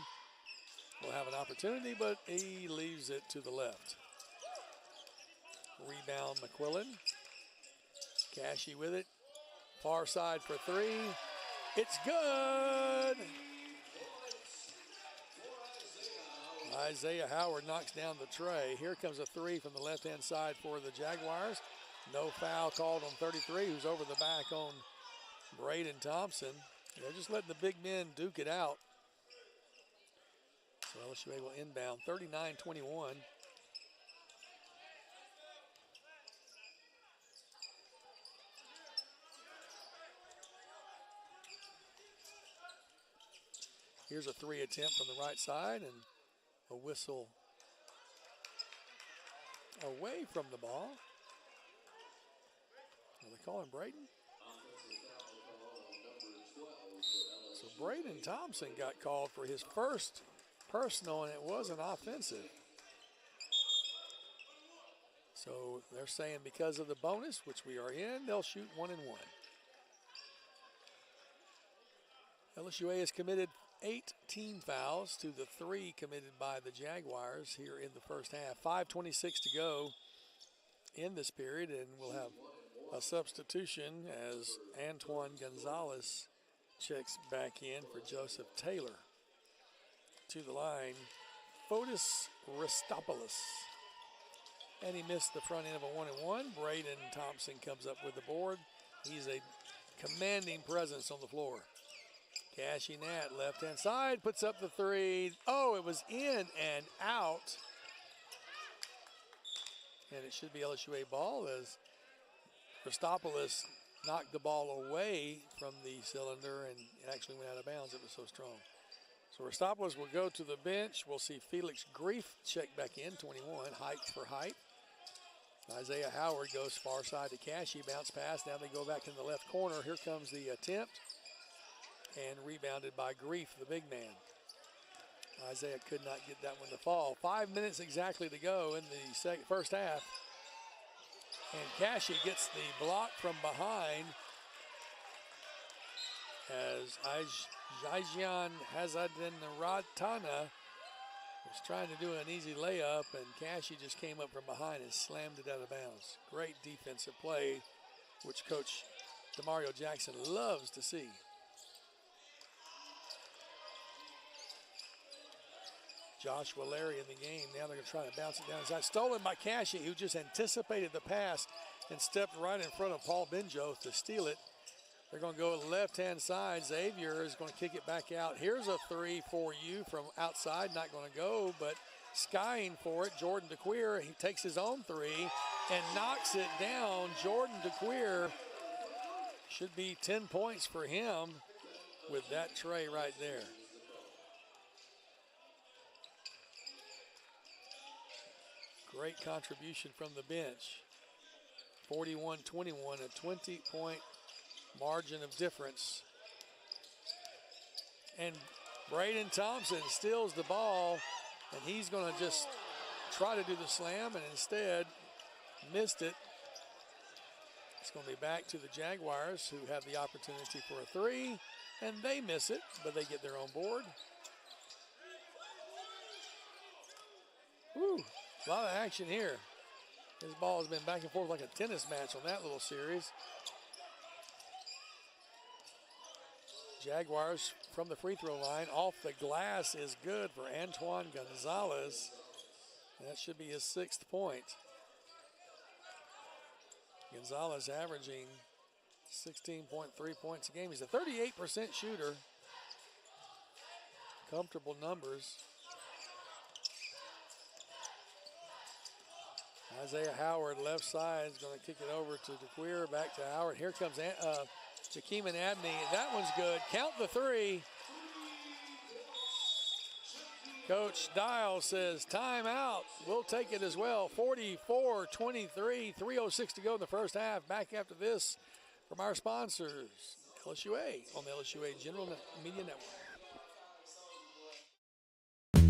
will have an opportunity, but he leaves it to the left. Rebound McQuillan. Cashy with it. Far side for 3. It's good! Isaiah Howard knocks down the tray. Here comes a 3 from the left-hand side for the Jaguars. No foul called on 33, who's over the back on Braden Thompson. They're just letting the big men duke it out. So LSUA will inbound 39-21. Here's a 3 attempt from the right side, and a whistle away from the ball. Are they calling Braden? So Braden Thompson got called for his first personal, and it wasn't offensive. So they're saying because of the bonus, which we are in, they'll shoot 1 and 1. LSUA has committed 8 team fouls to the 3 committed by the Jaguars here in the first half. 5:26 to go in this period, and we'll have a substitution as Antoine Gonzalez checks back in for Joseph Taylor. To the line, Fotis Ristopoulos. And he missed the front end of a 1-and-1. Braden Thompson comes up with the board. He's a commanding presence on the floor. Cashy Nat, left-hand side, puts up the 3. Oh, it was in and out. And it should be LSUA ball as Ristopoulos knocked the ball away from the cylinder and it actually went out of bounds. It was so strong. So Ristopoulos will go to the bench. We'll see Felix Grief check back in, 21, height for height. Isaiah Howard goes far side to Cashy, bounce pass. Now they go back in the left corner. Here comes the attempt. And rebounded by Grief, the big man. Isaiah could not get that one to fall. 5 minutes exactly to go in the first half. And Cashy gets the block from behind as Ajian Hazadinrantana was trying to do an easy layup, and Cashy just came up from behind and slammed it out of bounds. Great defensive play, which Coach Demario Jackson loves to see. Joshua Larry in the game. Now they're going to try to bounce it down inside. Stolen by Cashy, who just anticipated the pass and stepped right in front of Paul Benjo to steal it. They're going to go left-hand side. Xavier is going to kick it back out. Here's a three for you from outside. Not going to go, but skying for it. Jordan DeQueer, he takes his own three and knocks it down. Jordan DeQueer, should be 10 points for him with that tray right there. Great contribution from the bench. 41-21, a 20-point margin of difference. And Braden Thompson steals the ball, and he's going to just try to do the slam, and instead missed it. It's going to be back to the Jaguars, who have the opportunity for a three, and they miss it, but they get their own board. Woo. A lot of action here. His ball has been back and forth like a tennis match on that little series. Jaguars from the free throw line. Off the glass is good for Antoine Gonzalez. That should be his 6th point. Gonzalez averaging 16.3 points a game. He's a 38% shooter. Comfortable numbers. Isaiah Howard, left side, is going to kick it over to DeQueer, back to Howard. Here comes Jakeem and Abney. That one's good. Count the three. Coach Dial says timeout. We'll take it as well. 44-23, 3:06 to go in the first half. Back after this from our sponsors, LSUA on the LSUA General Media Network.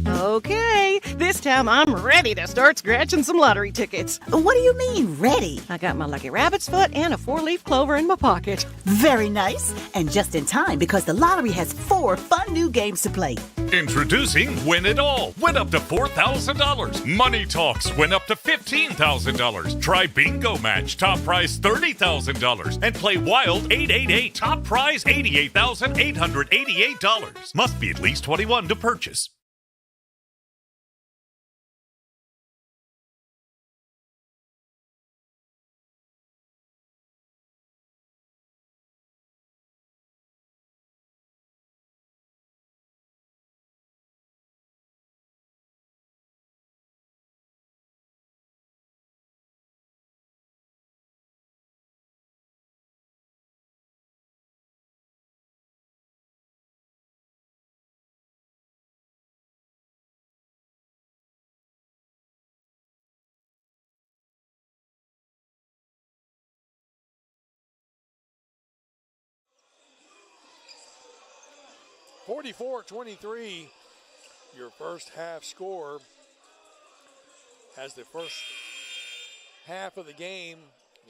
Okay, this time I'm ready to start scratching some lottery tickets. What do you mean, ready? I got my lucky rabbit's foot and a 4-leaf clover in my pocket. Very nice. And just in time because the lottery has 4 fun new games to play. Introducing Win It All. Win up to $4,000. Money Talks. Win up to $15,000. Try Bingo Match. Top prize $30,000. And play Wild 888. Top prize $88,888. Must be at least 21 to purchase. (44-23), your first half score, as the first half of the game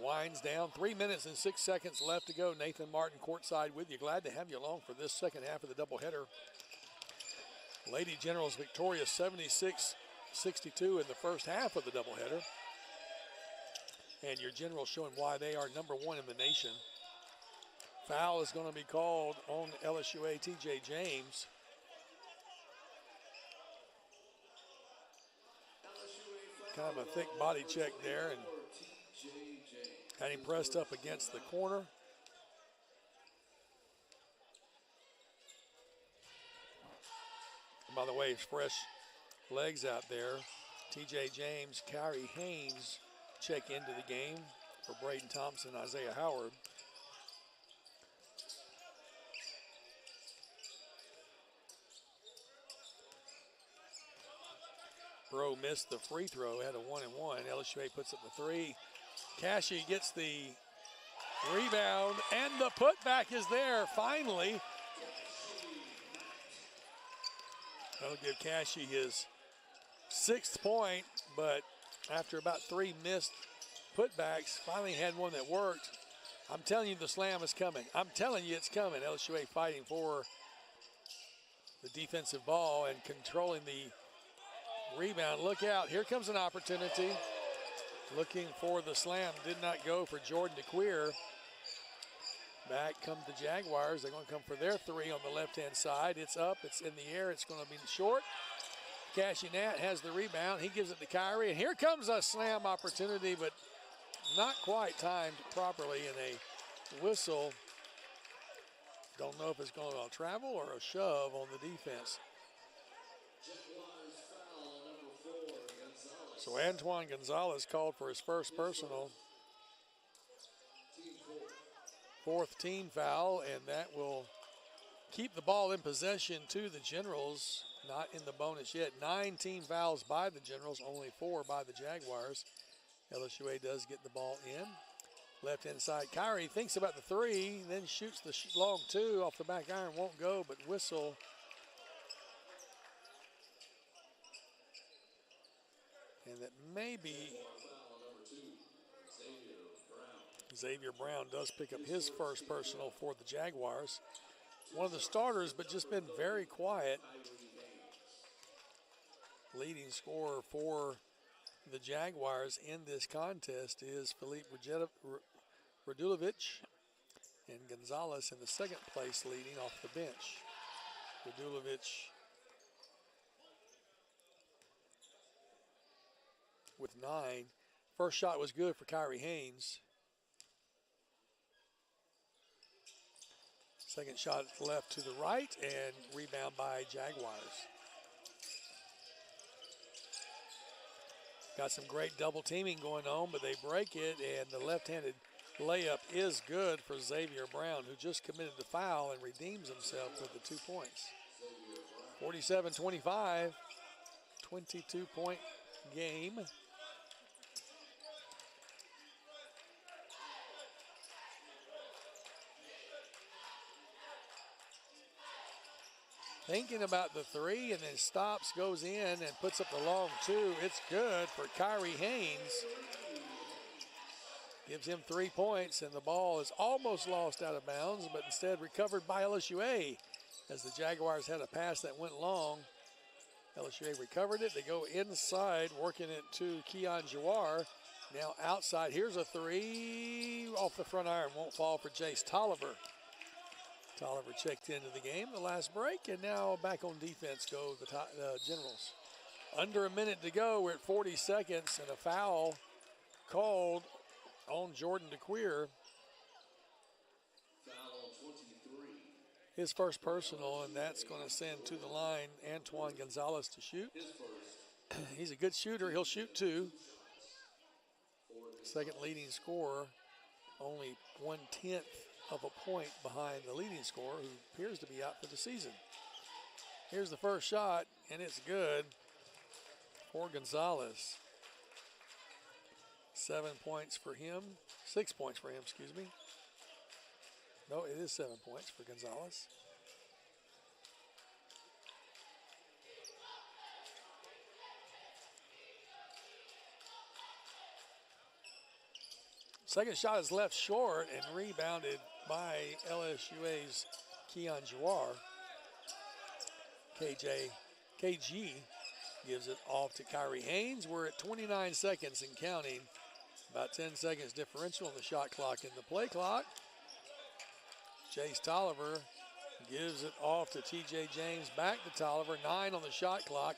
winds down. 3 minutes and 6 seconds left to go. Nathan Martin courtside with you. Glad to have you along for this second half of the doubleheader. Lady Generals victorious 76-62 in the first half of the doubleheader. And your Generals showing why they are number 1 in the nation. Foul is going to be called on LSUA TJ James. Kind of a thick body check there and had him pressed up against the corner. And by the way, fresh legs out there. TJ James, Kyrie Haynes check into the game for Braden Thompson, Isaiah Howard. Bro missed the free throw, had a 1-and-1. LSUA puts up the three. Cashy gets the rebound, and the putback is there finally. That'll give Cashy his 6th point, but after about 3 missed putbacks, finally had one that worked. I'm telling you the slam is coming. I'm telling you it's coming. LSUA fighting for the defensive ball and controlling the rebound. Look out, here comes an opportunity. Looking for the slam, did not go for Jordan DeQueer. Back come the Jaguars. They're going to come for their three on the left-hand side. It's up, it's in the air, it's going to be short. Cashinat has the rebound. He gives it to Kyrie, and here comes a slam opportunity, but not quite timed properly, and a whistle. Don't know if it's going to travel or a shove on the defense. So Antoine Gonzalez called for his first personal. Fourth team foul, and that will keep the ball in possession to the Generals. Not in the bonus yet. 9 team fouls by the Generals, only 4 by the Jaguars. LSUA does get the ball in. Left hand side, Kyrie thinks about the 3, then shoots the long 2 off the back iron. Won't go, but whistle. And that may be Xavier Brown does pick up his first personal for the Jaguars. One of the starters, but just been very quiet. Leading scorer for the Jaguars in this contest is Filip Radulovic, and Gonzalez in the second place leading off the bench. Radulovic with 9. First shot was good for Kyrie Haynes. Second shot left to the right, and rebound by Jaguars. Got some great double teaming going on, but they break it, and the left-handed layup is good for Xavier Brown, who just committed the foul and redeems himself with the 2 points. 47-25, 22-point game. Thinking about the 3 and then stops, goes in and puts up the long 2. It's good for Kyrie Haynes. Gives him 3 points, and the ball is almost lost out of bounds, but instead recovered by LSUA as the Jaguars had a pass that went long. LSUA recovered it. They go inside, working it to Keon Jawar. Now outside, here's a 3 off the front iron. Won't fall for Jace Tolliver. Tolliver checked into the game the last break, and now back on defense go the Generals. Under a minute to go, we're at 40 seconds, and a foul called on Jordan DeQueer. Foul 23. His first personal, and that's going to send to the line Antoine Gonzalez to shoot. He's a good shooter. He'll shoot 2. Second leading scorer, only 1/10 of a point behind the leading scorer, who appears to be out for the season. Here's the first shot, and it's good for Gonzalez. 7 points for him, 6 points for him, excuse me. No, it is 7 points for Gonzalez. Second shot is left short and rebounded by LSUA's Keon Jawar. KG gives it off to Kyrie Haynes. We're at 29 seconds and counting. About 10 seconds differential on the shot clock and the play clock. Jace Tolliver gives it off to TJ James. Back to Tolliver. 9 on the shot clock.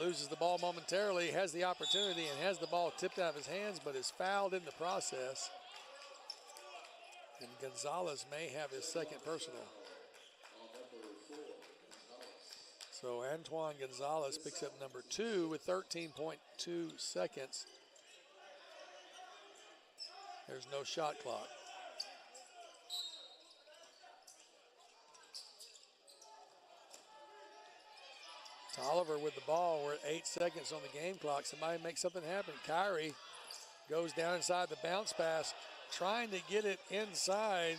Loses the ball momentarily, has the opportunity, and has the ball tipped out of his hands, but is fouled in the process. And Gonzalez may have his second personal. So Antoine Gonzalez picks up number 2 with 13.2 seconds. There's no shot clock. Tolliver with the ball. We're at 8 seconds on the game clock. Somebody make something happen. Kyrie goes down inside the bounce pass, trying to get it inside.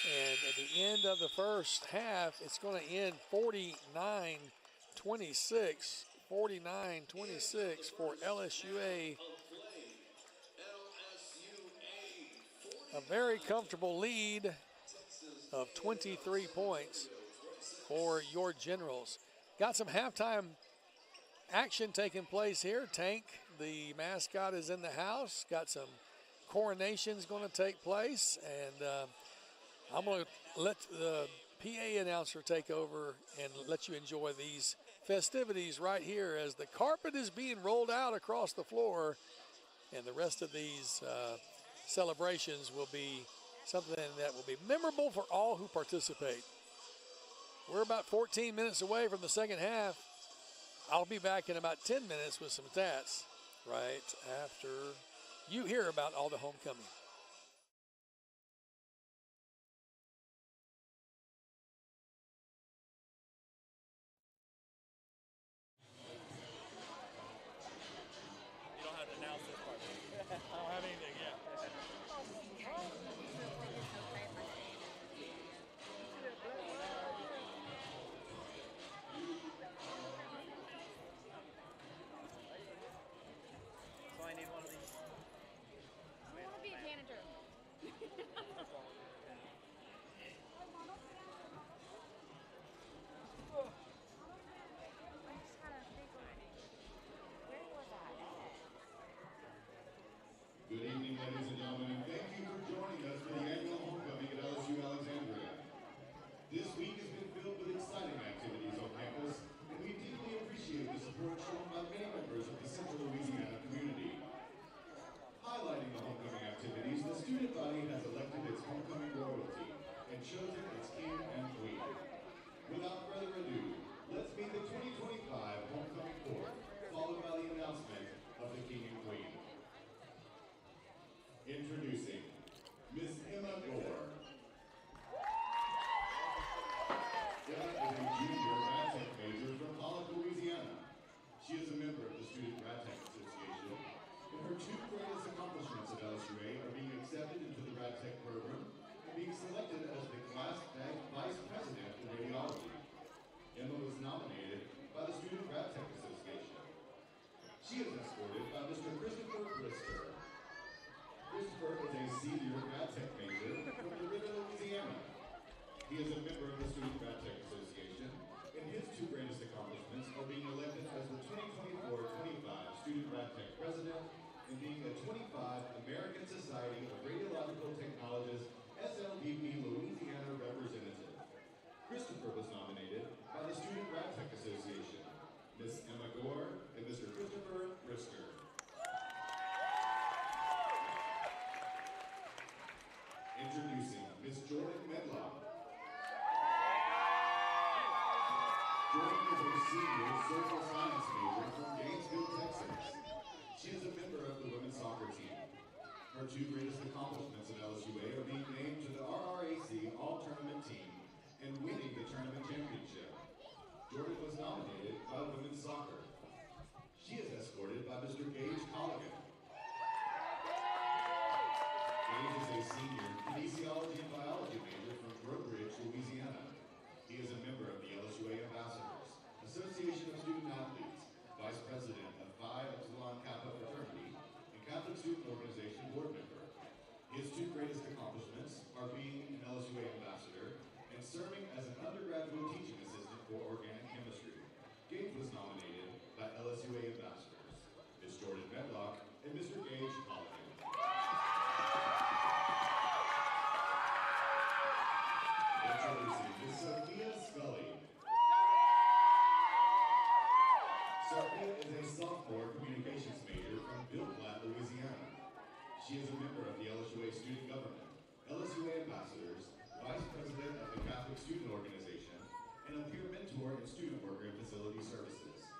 And at the end of the first half, it's going to end 49-26. 49-26 for LSUA. A very comfortable lead of 23 points for your Generals. Got some halftime action taking place here. Tank, the mascot, is in the house. Got some coronations going to take place. And I'm going to let the PA announcer take over and let you enjoy these festivities right here as the carpet is being rolled out across the floor, and the rest of these celebrations will be something that will be memorable for all who participate. We're about 14 minutes away from the second half. I'll be back in about 10 minutes with some stats right after you hear about all the homecoming. You don't have to announce this part. I don't have anything yet. So I need one of these. I want to be a janitor. I just had a big one. Where was I at? Good evening, ladies and gentlemen, and thank you for joining us for the annual homecoming at LSU Alexandria. This week has been filled with exciting activities on campus, and we deeply appreciate the support shown by many members of the Central Louisiana community. Highlighting the homecoming activities, the student body has elected its homecoming royalty and chosen its king and queen. Without further ado, let's meet the 2025 homecoming court, followed by the announcement of the king and queen. Introducing Miss Emma Gore. Emma is a junior rad tech major from Pollock, Louisiana. She is a member of the Student Rad Tech Association, and her two greatest accomplishments at LSUA are being accepted into the Rad Tech program and being selected as the class vice president in radiology. Emma was nominated by the Student Rad Tech Association. She is escorted by Mr. Christopher Brister. Christopher is a senior Rad Tech major from DeRidder, Louisiana. He is a member of the Student Rad Tech Association, and his two greatest accomplishments are being elected as the 2024-25 Student Rad Tech President and being a 25 American Society of Radiological Technologists SLPP Louisiana representative. Christopher was nominated by the Student Rad Tech Association, Miss Emma Gore and Mr. Christopher Brister. Introducing Miss Jordan Medlock. Jordan is a senior social science major from Gainesville, Texas. She is a member of the women's soccer team. Her two greatest accomplishments at LSUA are being named to the RRAC All-Tournament team and winning the tournament championship. Jordan was nominated by women's soccer. She is escorted by Mr. Gage Colligan. Gage is a senior kinesiology and biology major from Grow Ridge, Louisiana. He is a member of the LSUA Ambassadors, Association of Student Athletes, Vice President of Phi Epsilon Kappa Fraternity, and Catholic Student Organization Board Member. His two greatest accomplishments are being an LSUA Ambassador and serving as an undergraduate teaching assistant for organic chemistry. Gage was nominated by LSUA Ambassadors, Ms. Jordan Medlock and Mr. Gage Colligan. Introducing Ms. Sophia Scully. Sophia is a sophomore communications major from Bill Platt, Louisiana. She is a member of the LSUA Student Government, LSUA Ambassadors, Vice President of the Catholic Student Organization, and a peer mentor and student worker in facility services.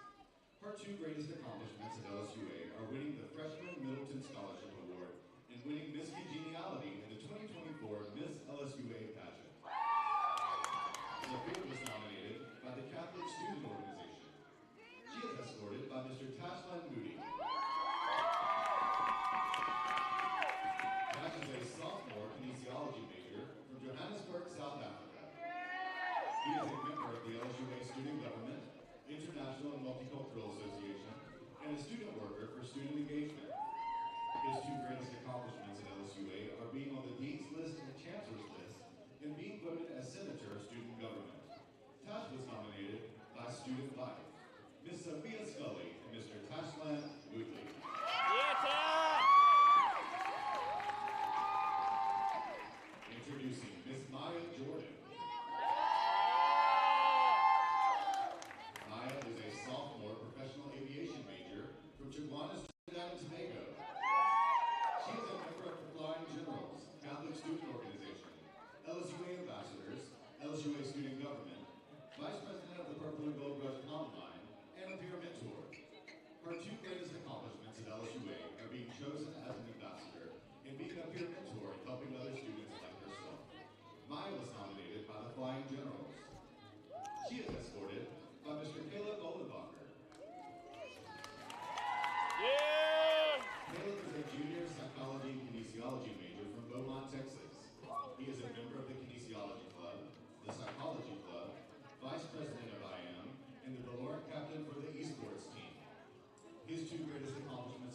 Her two greatest accomplishments at LSUA are winning the Freshman Middleton Scholarship Award and winning Miss Congeniality in the 2024 Miss LSUA pageant. Sophia was nominated by the Catholic Student Organization. She is escorted by Mr. Tashlan Moody. Tash is a sophomore kinesiology major from Johannesburg, South Africa. He is a member of the LSUA Student Government, International and Multicultural Association, and a student worker for student engagement. His two greatest accomplishments at LSUA are being on the Dean's List and Chancellor's List and being voted as Senator of Student Government. Tash was nominated by Student Life, Miss Sophia Scully and Mr. Tashlan Woodley. Introducing Miss Maya Jordan.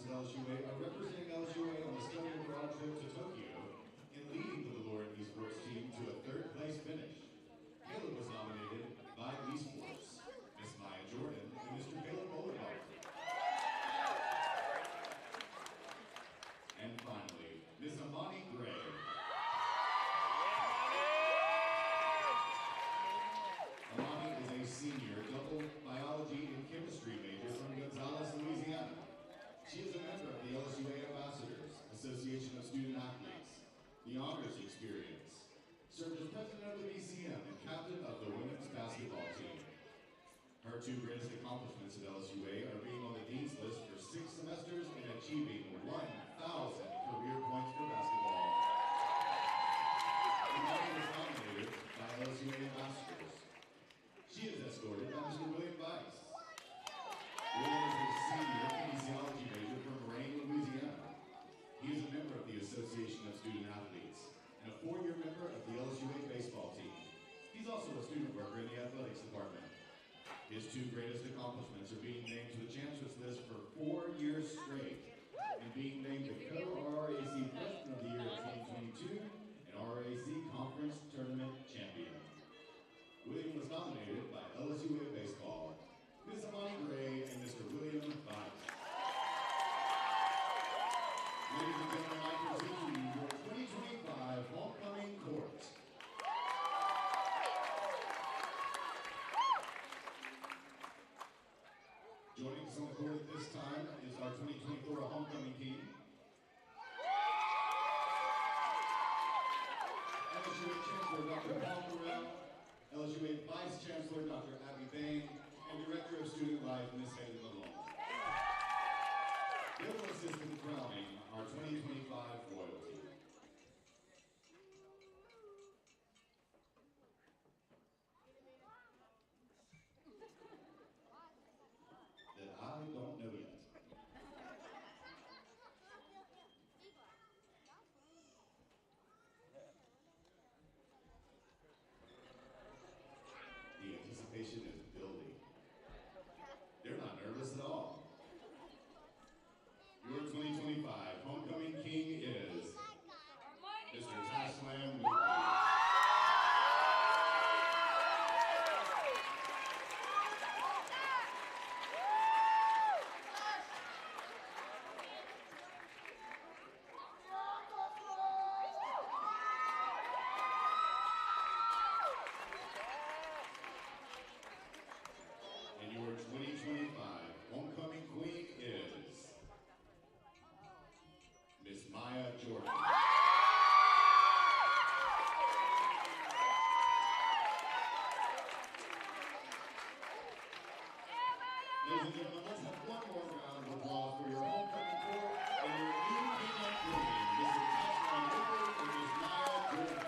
at LSUA are representing LSUA on the study abroad trip to Tokyo and leading the Valorant esports team to a third-place finish. Caleb was nominated by esports, Miss Maya Jordan, and Mr. Caleb Boulevard. And finally, Miss Amani Gray. Amani is a senior double biology and chemistry major from Gonzales, Louisiana. She is a member of the LSUA Ambassadors, Association of Student Athletes, the Honors Experience, served as president of the BCM and captain of the women's basketball team. Her two greatest accomplishments at LSUA are being on the Dean's List for 6 semesters and achieving 1,000 career points for basketball. Amani was nominated by LSUA Ambassadors. She is escorted by Mr. William Weiss. William is a senior kinesiology major from Moraine, Louisiana. He is a member of the Association of Student Athletes and a 4-year member of the LSUA baseball team. He's also a student worker in the athletics department. His two greatest accomplishments are being named to the Chancellor's List for 4 years straight and being named the co-RRAC Freshman of the Year in 2022 and RRAC Conference Tournament Champion. William was nominated by LSUA Baseball, Ms. Amani Gray, and Mr. William Weiss. Ladies and gentlemen, I present to you your 2025 Homecoming Court. Joining us on the court at this time is our 2024 Homecoming King. LSUA Chancellor Dr. Paul Burrell, LSUA Vice Chancellor Dr. Abby Bain, and Director of Student Life, Ms. Haley Malone. They will assist in crowning our 2025 royalty. That I don't know yet. The anticipation is building. They're not nervous at all. Your 2025 Homecoming King is Mr. Taslam Whitney. And your 2025 Homecoming Queen is Miss Maya Jordan. Ladies and gentlemen, let's have one more round of applause for your homecoming court and your new king and queen, Mr. Tasman Whitney and Miss Maya Jordan.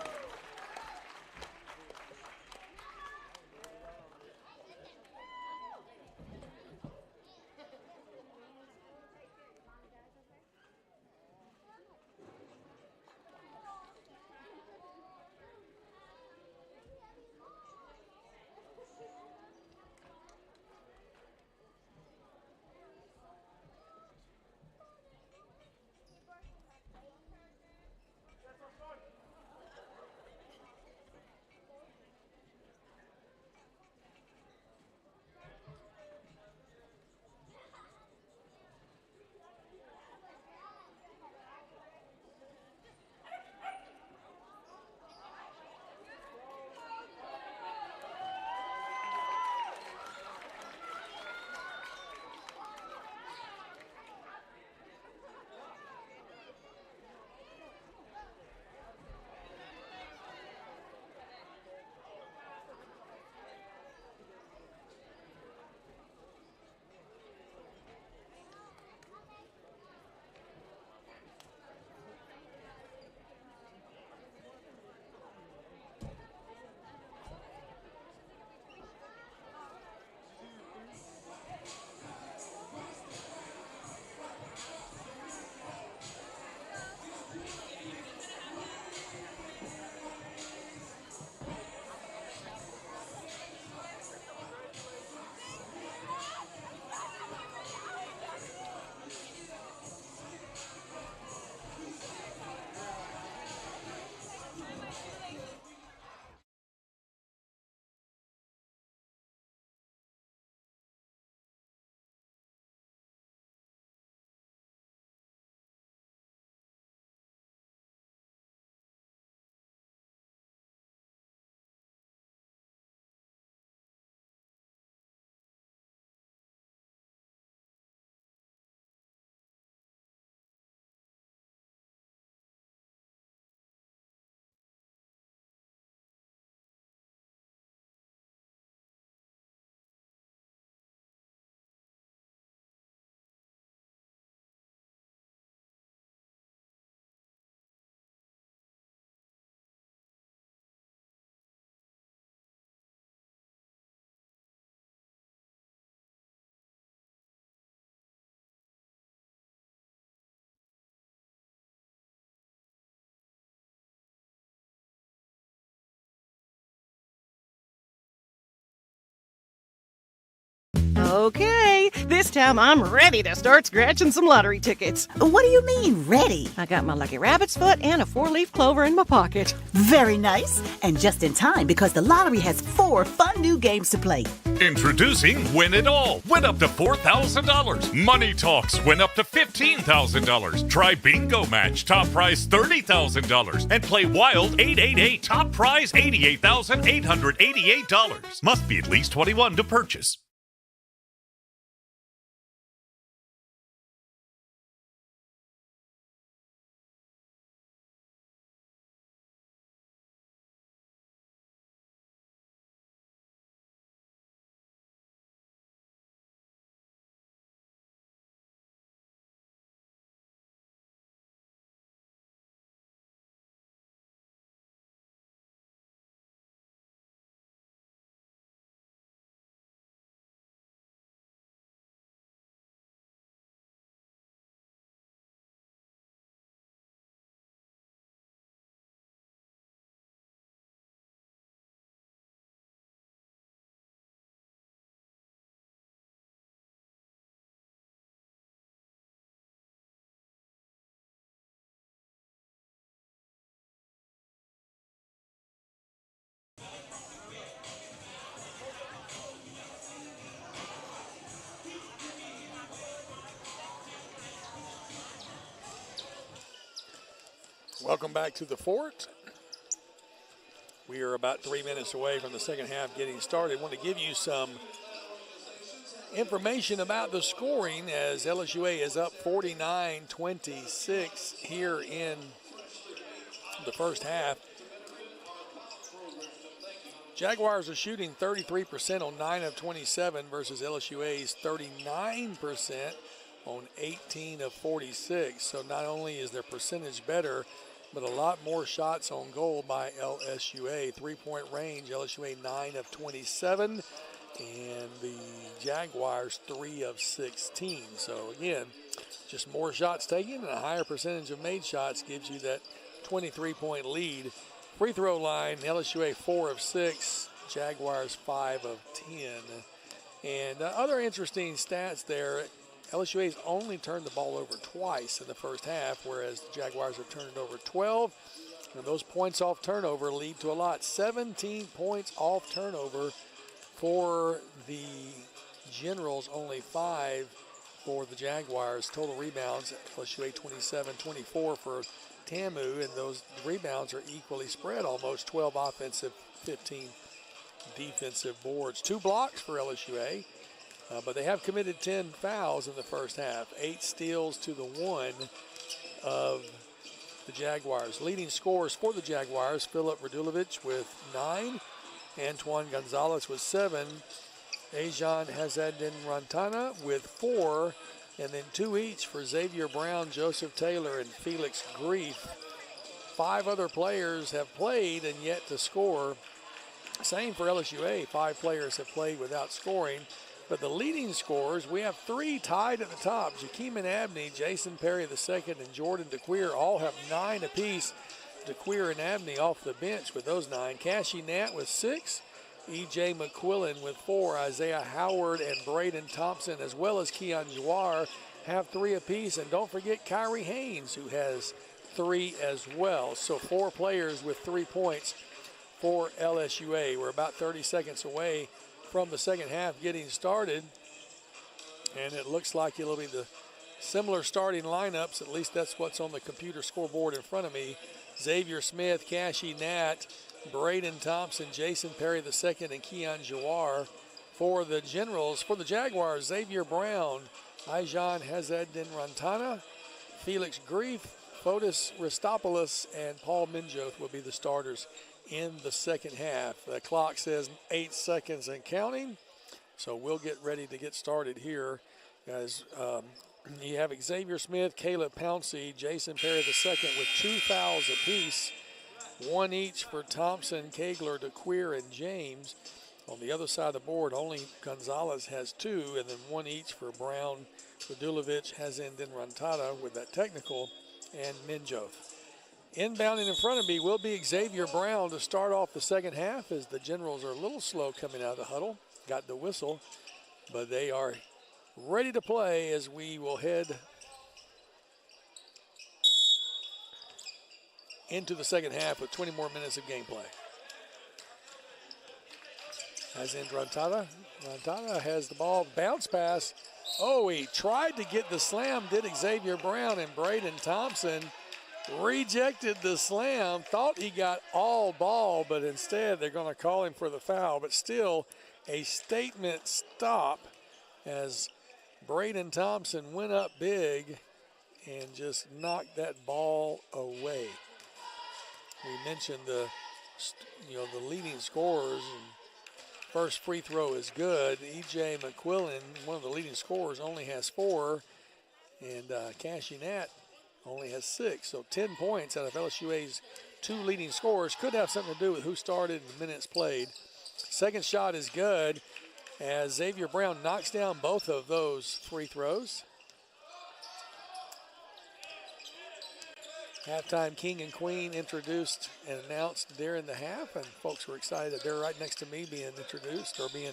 Okay, this time I'm ready to start scratching some lottery tickets. What do you mean, ready? I got my lucky rabbit's foot and a 4-leaf clover in my pocket. Very nice. And just in time because the lottery has 4 fun new games to play. Introducing Win It All. Win up to $4,000. Money Talks. Win up to $15,000. Try Bingo Match. Top prize $30,000. And play Wild 888. Top prize $88,888. Must be at least 21 to purchase. Welcome back to the fort. We are about 3 minutes away from the second half getting started. I want to give you some information about the scoring as LSUA is up 49-26 here in the first half. Jaguars are shooting 33% on 9 of 27 versus LSUA's 39% on 18 of 46. So not only is their percentage better, but a lot more shots on goal by LSUA. 3-point range, LSUA 9 of 27, and the Jaguars 3 of 16. So again, just more shots taken and a higher percentage of made shots gives you that 23-point lead. Free throw line, LSUA 4 of 6, Jaguars 5 of 10. And other interesting stats there, LSUA's only turned the ball over twice in the first half, whereas the Jaguars have turned it over 12. And those points off turnover lead to a lot. 17 points off turnover for the Generals, only 5 for the Jaguars. Total rebounds, LSUA 27-24 for TAMU, and those rebounds are equally spread, almost 12 offensive, 15 defensive boards. 2 blocks for LSUA. But they have committed 10 fouls in the first half, 8 steals to the 1 of the Jaguars. Leading scorers for the Jaguars, Philip Radulovic with 9, Antoine Gonzalez with 7, Ajan Hazaddin Rantana with 4, and then 2 each for Xavier Brown, Joseph Taylor, and Felix Grief. 5 other players have played and yet to score. Same for LSUA, 5 players have played without scoring. But the leading scorers, we have 3 tied at the top. Jakeeman Abney, Jason Perry II, and Jordan DeQueer all have 9 apiece. DeQueer and Abney off the bench with those 9. Cassie Nat with 6. E.J. McQuillan with 4. Isaiah Howard and Braden Thompson, as well as Keon Jawar, have 3 apiece. And don't forget Kyrie Haynes, who has 3 as well. So 4 players with 3 points for LSUA. We're about 30 seconds away from the second half getting started, and it looks like it'll be the similar starting lineups. At least that's what's on the computer scoreboard in front of me. Xavier Smith, Cassie Nat, Braden Thompson, Jason Perry II, and Keon Jawar. For the Generals, for the Jaguars, Xavier Brown, Ajan Hazaddin Rantana, Felix Grief, Fotis Ristopoulos, and Paul Minjoth will be the starters in the second half. The clock says 8 seconds and counting, so we'll get ready to get started here. Guys, you have Xavier Smith, Caleb Pouncey, Jason Perry II with 2 fouls apiece, 1 each for Thompson, Kegler, DeQueer, and James. On the other side of the board, only Gonzalez has 2, and then 1 each for Brown, Radulovic, Hazaddin Rantana with that technical, and Minjoth. Inbounding in front of me will be Xavier Brown to start off the second half as the Generals are a little slow coming out of the huddle. Got the whistle. But they are ready to play as we will head into the second half with 20 more minutes of gameplay. As in Rantada. Rantada has the ball, bounce pass. Oh, he tried to get the slam, did Xavier Brown, and Braden Thompson rejected the slam, thought he got all ball, but instead they're going to call him for the foul. But still a statement stop as Braden Thompson went up big and just knocked that ball away. We mentioned the leading scorers, and first free throw is good. E.J. McQuillan, one of the leading scorers, only has 4, and Cashy Nat only has 6. So 10 points out of LSUA's 2 leading scorers. Could have something to do with who started and the minutes played. Second shot is good as Xavier Brown knocks down both of those free throws. Halftime king and queen introduced and announced during the half, and folks were excited that they're right next to me being introduced or being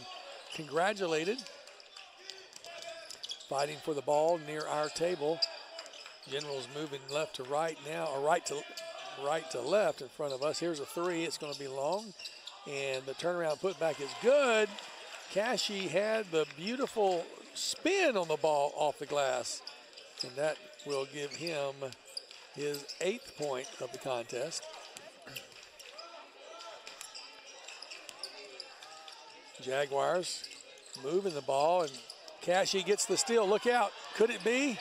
congratulated. Fighting for the ball near our table. Generals moving left to right now, or right to left in front of us. Here's a 3. It's going to be long, and the turnaround putback is good. Cashy had the beautiful spin on the ball off the glass, and that will give him his 8th point of the contest. Jaguars moving the ball, and Cashy gets the steal. Look out. Could it be?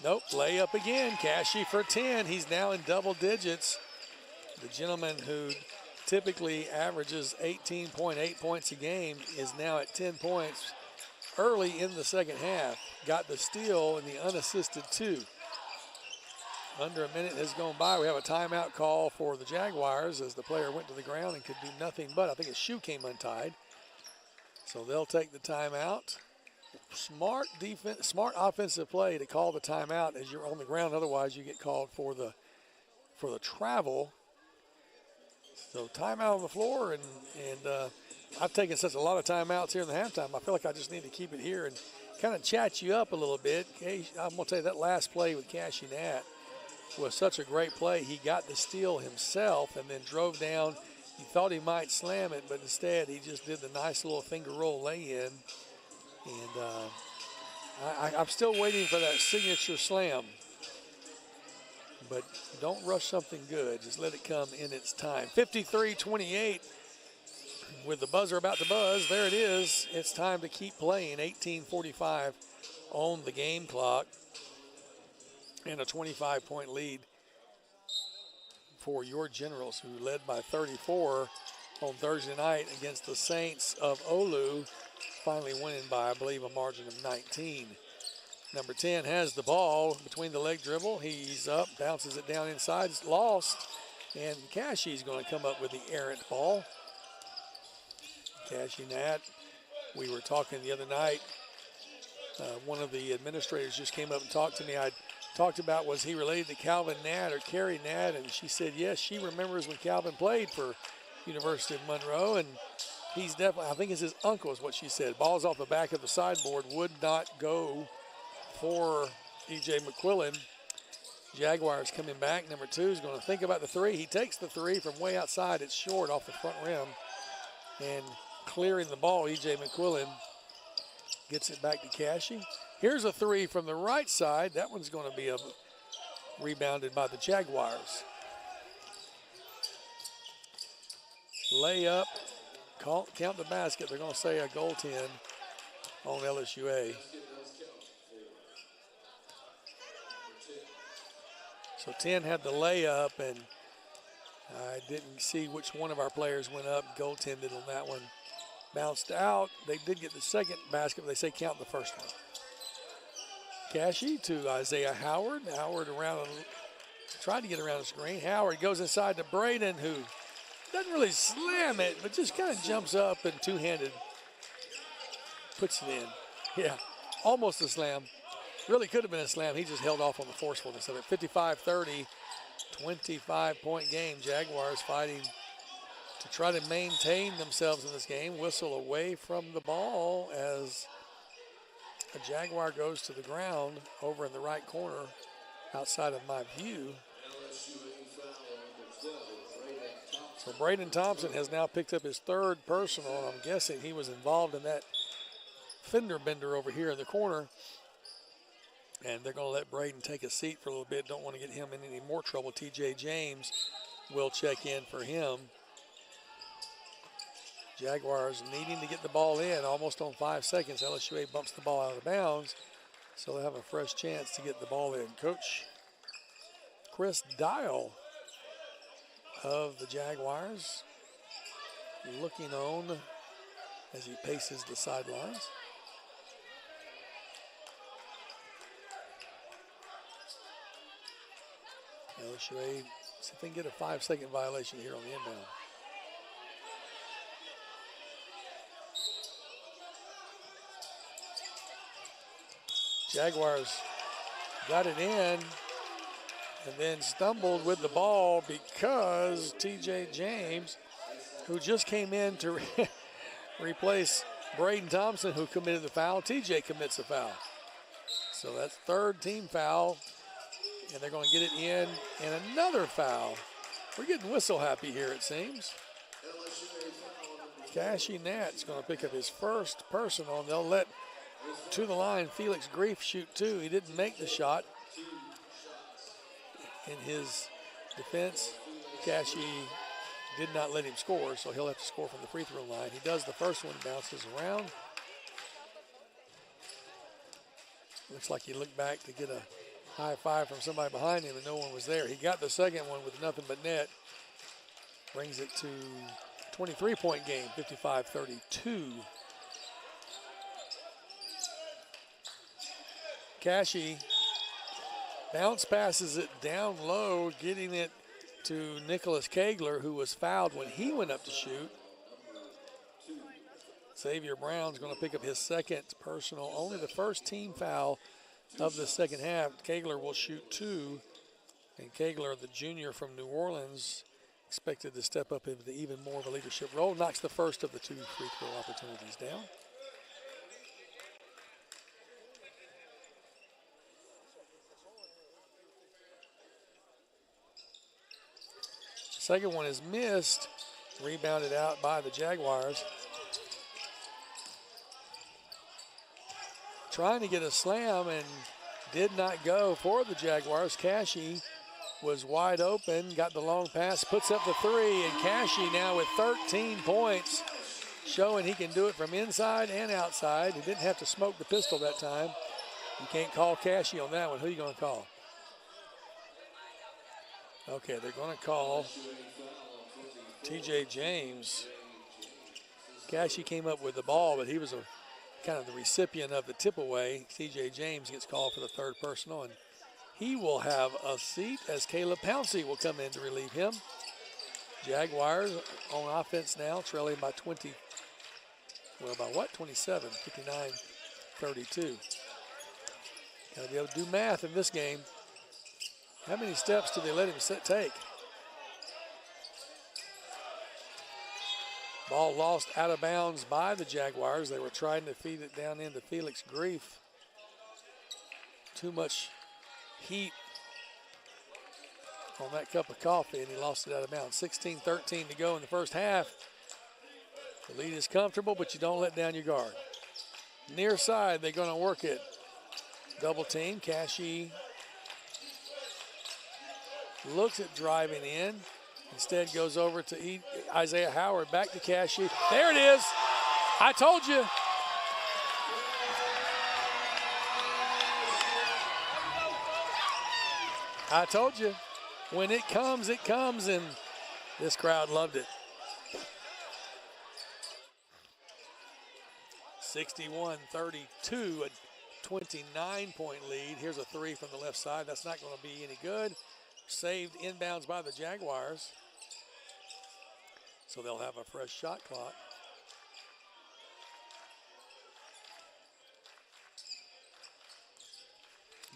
Nope. Layup again. Cashy for 10. He's now in double digits. The gentleman who typically averages 18.8 points a game is now at 10 points early in the second half. Got the steal and the unassisted 2. Under a minute has gone by. We have a timeout call for the Jaguars as the player went to the ground and could do nothing but, I think his shoe came untied. So they'll take the timeout. Smart defense, smart offensive play to call the timeout as you're on the ground. Otherwise, you get called for the travel. So timeout on the floor, and I've taken such a lot of timeouts here in the halftime. I feel like I just need to keep it here and kind of chat you up a little bit. I'm going to tell you that last play with Cashy Nat was such a great play. He got the steal himself and then drove down. He thought he might slam it, but instead he just did the nice little finger roll lay-in. And I'm still waiting for that signature slam. But don't rush something good. Just let it come in its time. 53-28 with the buzzer about to buzz. There it is. It's time to keep playing. 18:45 on the game clock. And a 25-point lead for your Generals, who led by 34 on Thursday night against the Saints of Olu, finally winning by, I believe, a margin of 19. Number 10 has the ball between the leg dribble. He's up, bounces it down inside, it's lost, and Cashy's going to come up with the errant ball. Cashy Nat, we were talking the other night. One of the administrators just came up and talked to me. I talked about, was he related to Calvin Nat or Carrie Nat, and she said yes, she remembers when Calvin played for University of Monroe, and he's definitely, I think it's his uncle is what she said. Ball's off the back of the sideboard, would not go for E.J. McQuillan. Jaguars coming back. Number 2 is going to think about the 3. He takes the 3 from way outside. It's short off the front rim, and clearing the ball, E.J. McQuillan gets it back to Cashy. Here's a 3 from the right side. That one's going to be rebounded by the Jaguars. Layup, count the basket. They're going to say a goaltend on LSUA. So 10 had the layup, and I didn't see which one of our players went up. Goaltended on that one. Bounced out. They did get the second basket, but they say count the first one. Cashy to Isaiah Howard. Howard around, tried to get around the screen. Howard goes inside to Braden, who doesn't really slam it, but just kind of jumps up and two-handed puts it in. Yeah, almost a slam. Really could have been a slam. He just held off on the forcefulness of it. 55-30, 25-point game. Jaguars fighting to try to maintain themselves in this game. Whistle away from the ball as a Jaguar goes to the ground over in the right corner outside of my view. So Braden Thompson has now picked up his third personal, and I'm guessing he was involved in that fender bender over here in the corner. And they're going to let Braden take a seat for a little bit. Don't want to get him in any more trouble. TJ James will check in for him. Jaguars needing to get the ball in almost on 5 seconds. LSUA bumps the ball out of bounds, so they'll have a fresh chance to get the ball in. Coach Chris Dial of the Jaguars looking on as he paces the sidelines. LSUA, see if they can get a 5-second violation here on the inbound. Jaguars got it in and then stumbled with the ball because TJ James, who just came in to replace Braden Thompson, who committed the foul, TJ commits the foul. So that's third team foul, and they're going to get it in, and another foul. We're getting whistle happy here, it seems. Cashy Nat's going to pick up his first personal, and they'll let to the line Felix Grief shoot two. He didn't make the shot. In his defense, Cashy did not let him score, so he'll have to score from the free throw line. He does the first one, bounces around. Looks like he looked back to get a high five from somebody behind him and no one was there. He got the second one with nothing but net. Brings it to 23-point game, 55-32. Cashy bounce passes it down low, getting it to Nicholas Kegler, who was fouled when he went up to shoot. Xavier Brown's going to pick up his second personal, only the first team foul of the second half. Kegler will shoot two, and Kegler, the junior from New Orleans, expected to step up into even more of a leadership role, knocks the first of the two free throw opportunities down. Second one is missed, rebounded out by the Jaguars. Trying to get a slam and did not go for the Jaguars. Cashy was wide open, got the long pass, puts up the three, and Cashy now with 13 points, showing he can do it from inside and outside. He didn't have to smoke the pistol that time. You can't call Cashy on that one. Who are you going to call? Okay, they're going to call TJ James. Cashy came up with the ball, but he was kind of the recipient of the tip away. TJ James gets called for the third personal, and he will have a seat as Caleb Pouncey will come in to relieve him. Jaguars on offense now, trailing by 20. Well, by what? 27, 59-32. Got to be able to do math in this game. How many steps do they let him take? Ball lost out of bounds by the Jaguars. They were trying to feed it down into Felix Grief. Too much heat on that cup of coffee, and he lost it out of bounds. 16-13 to go in the first half. The lead is comfortable, but you don't let down your guard. Near side, they're going to work it. Double team. Cashy looks at driving in. Instead goes over to Isaiah Howard. Back to Cashy. There it is. I told you. I told you. When it comes, and this crowd loved it. 61-32, a 29-point lead. Here's a three from the left side. That's not going to be any good. Saved inbounds by the Jaguars. So they'll have a fresh shot clock.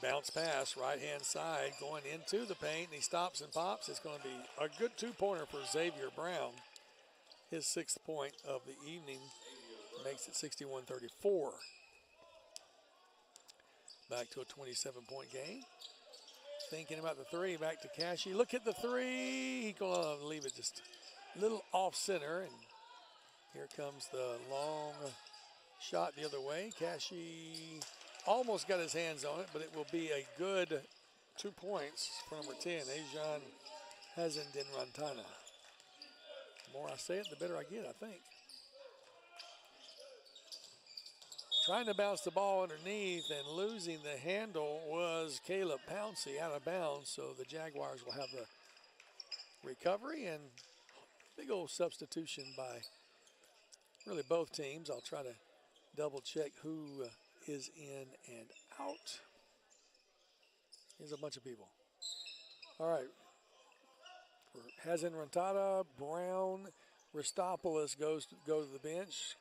Bounce pass, right-hand side, going into the paint, and he stops and pops. It's going to be a good two-pointer for Xavier Brown. his 6th point of the evening, makes it 61-34. Back to a 27-point game. Thinking about the three, back to Cashy. Look at the three. He's going to leave it just a little off center. And here comes the long shot the other way. Cashy almost got his hands on it, but it will be a good 2 points for number 10, Ajan Hazendin-Rantana. The more I say it, the better I get, I think. Trying to bounce the ball underneath and losing the handle was Caleb Pouncey out of bounds, so the Jaguars will have the recovery and big old substitution by really both teams. I'll try to double check who is in and out. Here's a bunch of people. All right. For Hazendin-Rantana, Brown, Ristopoulos go to the bench.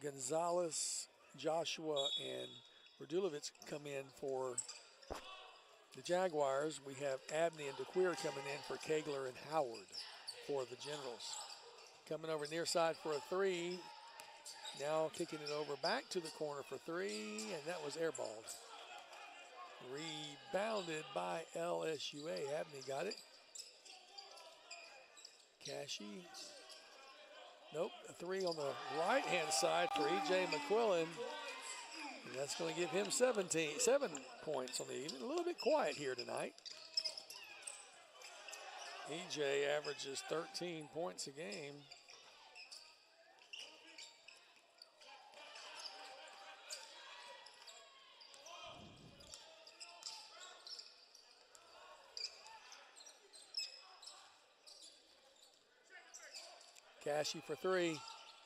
Gonzalez, Joshua, and Radulovic come in for the Jaguars. We have Abney and DeQueer coming in for Kegler and Howard for the Generals. Coming over near side for a three. Now kicking it over back to the corner for three, and that was airballed. Rebounded by LSUA. Abney got it. Cashy. Nope, a three on the right-hand side for E.J. McQuillan. And that's going to give him 7 points on the evening. A little bit quiet here tonight. E.J. averages 13 points a game. Cashy for three,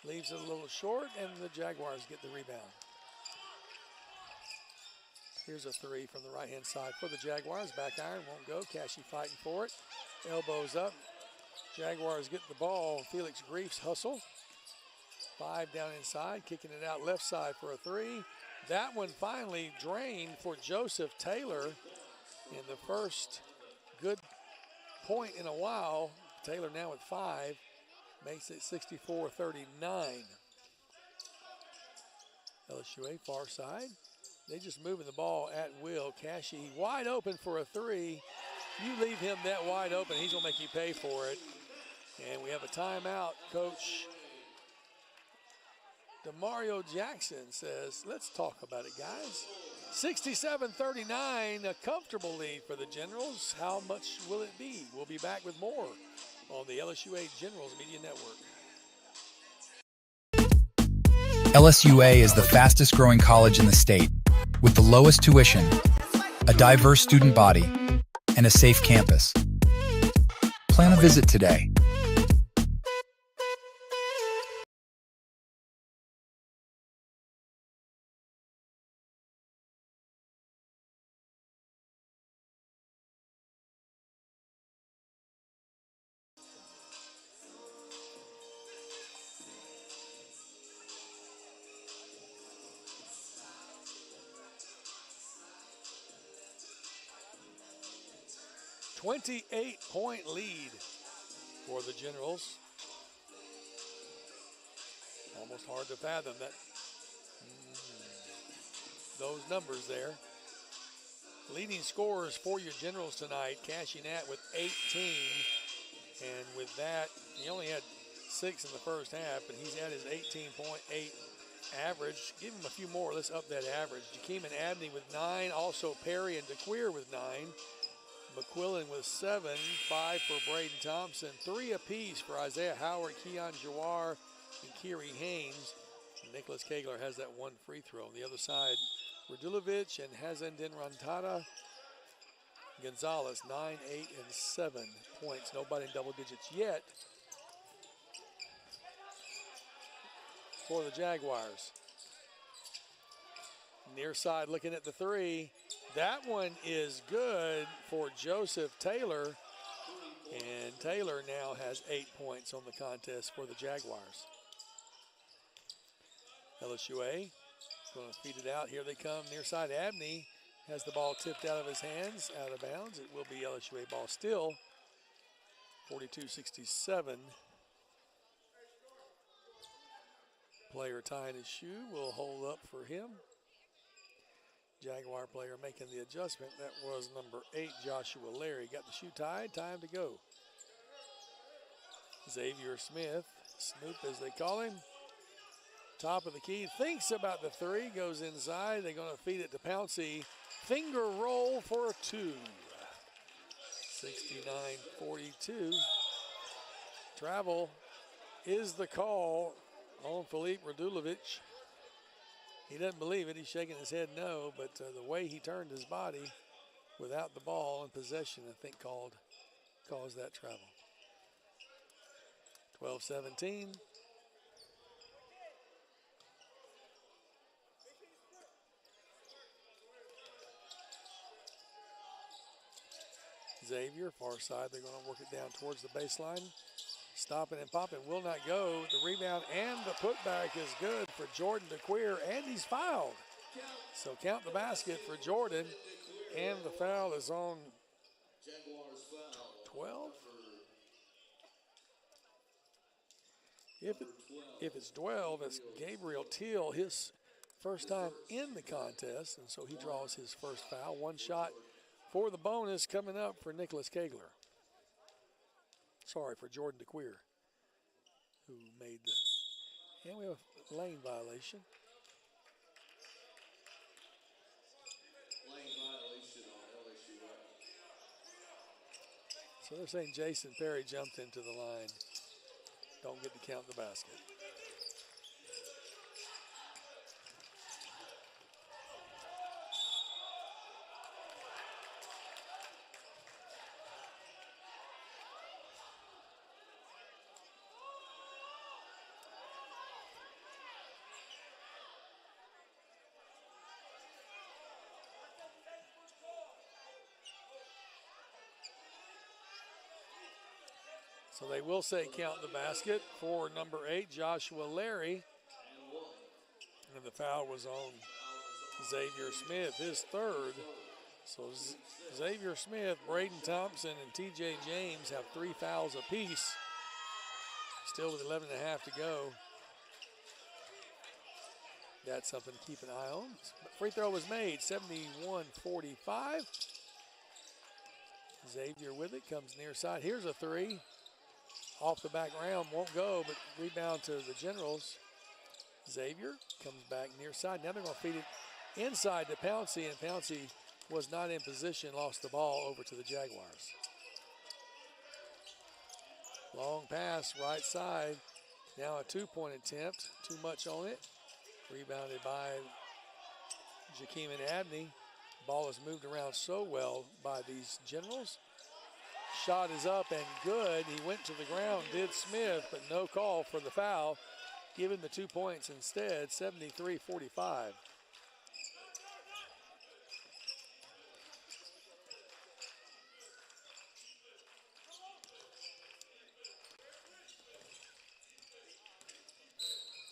leaves it a little short, and the Jaguars get the rebound. Here's a three from the right-hand side for the Jaguars. Back iron won't go. Cashy fighting for it. Elbows up. Jaguars get the ball. Felix Grief's hustle. 5 down inside, kicking it out left side for a three. That one finally drained for Joseph Taylor. In the first good point in a while. Taylor now with 5. Makes it 64-39. LSUA far side. They just moving the ball at will. Cashy wide open for a three. You leave him that wide open, he's going to make you pay for it. And we have a timeout. Coach DeMario Jackson says, let's talk about it, guys. 67-39, a comfortable lead for the Generals. How much will it be? We'll be back with more on the LSUA Generals Media Network. LSUA is the fastest growing college in the state, with the lowest tuition, a diverse student body, and a safe campus. Plan a visit today. .8 lead for the Generals. Almost hard to fathom that those numbers there. Leading scorers for your Generals tonight, Cashy Nat with 18. And with that, he only had 6 in the first half, but he's at his 18.8 average. Give him a few more. Let's up that average. Jakeem and Abney with 9. Also Perry and DeQueer with 9. McQuillan with 7, 5 for Braden Thompson, 3 apiece for Isaiah Howard, Keon Jawar, and Kiri Haynes. And Nicholas Kegler has that 1 free throw. On the other side, Radulovic and Hazendin-Rantana. Gonzalez, 9, 8, and 7 points. Nobody in double digits yet for the Jaguars. Near side looking at the three. That one is good for Joseph Taylor. And Taylor now has 8 points on the contest for the Jaguars. LSUA going to feed it out. Here they come near side. Abney has the ball tipped out of his hands, out of bounds. It will be LSUA ball still. 42-67. player tying his shoe will hold up for him. Jaguar player making the adjustment. That was number 8, Joshua Larry. Got the shoe tied, time to go. Xavier Smith, Snoop as they call him. Top of the key, thinks about the 3, goes inside. They're going to feed it to Pouncey. Finger roll for a 2. 69-42. Travel is the call on Filip Radulovic. He doesn't believe it. He's shaking his head no, but the way he turned his body without the ball in possession, I think caused that travel. 12-17. Xavier, far side, they're going to work it down towards the baseline. Stopping and popping will not go. The rebound and the putback is good for Jordan DeQueer, and he's fouled. So count the basket for Jordan, and the foul is on 12. If it's 12, it's Gabriel Teal, his first time in the contest, and so he draws his first foul. One shot for the bonus coming up for Nicholas Kegler. Sorry, for Jordan DeQueer, who made the, and we have a lane violation. Lane violation on LSUA. So they're saying Jason Perry jumped into the line. Don't get to count the basket. So they will say count the basket for number 8, Joshua Larry. And the foul was on Xavier Smith, his third. So Xavier Smith, Braden Thompson, and TJ James have 3 fouls apiece. Still with 11.5 to go. That's something to keep an eye on. Free throw was made, 71-45. Xavier with it, comes near side. Here's a 3. Off the back round, won't go, but rebound to the Generals. Xavier comes back near side. Now they're going to feed it inside to Pouncey, and Pouncey was not in position, lost the ball over to the Jaguars. Long pass, right side. Now a 2-point attempt, too much on it. Rebounded by Jakeeman Abney. Ball is moved around so well by these Generals. Shot is up and good. He went to the ground, did Smith, but no call for the foul. Given the 2 points instead, 73-45.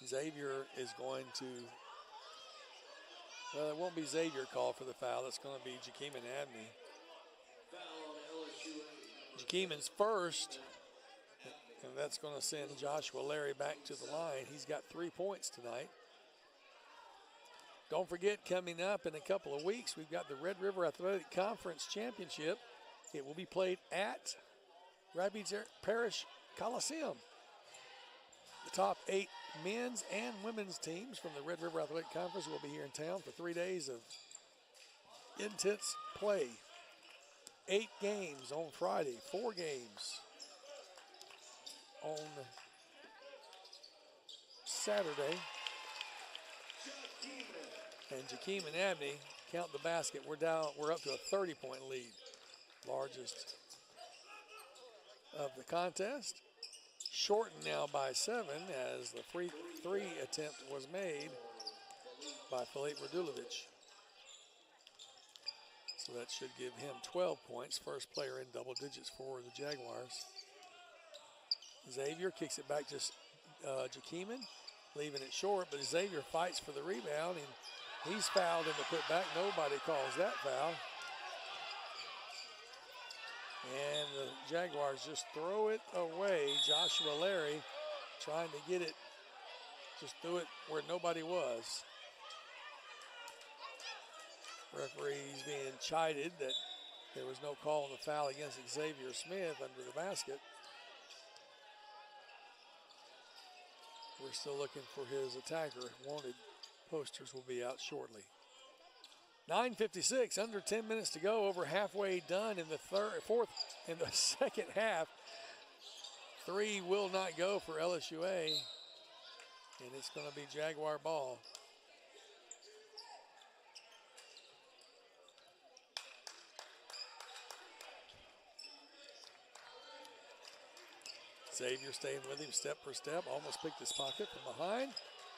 Xavier is going to, well, it won't be Xavier called for the foul. It's going to be Jakeeman Abney. Jakeeman's first, and that's going to send Joshua Larry back to the line. He's got 3 points tonight. Don't forget, coming up in a couple of weeks, we've got the Red River Athletic Conference Championship. It will be played at Rapides Parish Coliseum. The top 8 men's and women's teams from the Red River Athletic Conference will be here in town for 3 days of intense play. 8 games on Friday, 4 games on Saturday. And Jakeeman Abney, count the basket. We're up to a 30-point lead. Largest of the contest. Shortened now by 7 as the free 3 attempt was made by Filip Radulovic. So that should give him 12 points. First player in double digits for the Jaguars. Xavier kicks it back to Jakeeman, leaving it short, but Xavier fights for the rebound, and he's fouled in the putback. Nobody calls that foul. And the Jaguars just throw it away. Joshua Larry trying to get it Just threw it where nobody was. Referee's being chided that there was no call on the foul against Xavier Smith under the basket. We're still looking for his attacker. Wanted posters will be out shortly. 9:56, under 10 minutes to go, over halfway done in the second half. Three will not go for LSUA, and it's going to be Jaguar ball. Xavier staying with him step for step, almost picked his pocket from behind.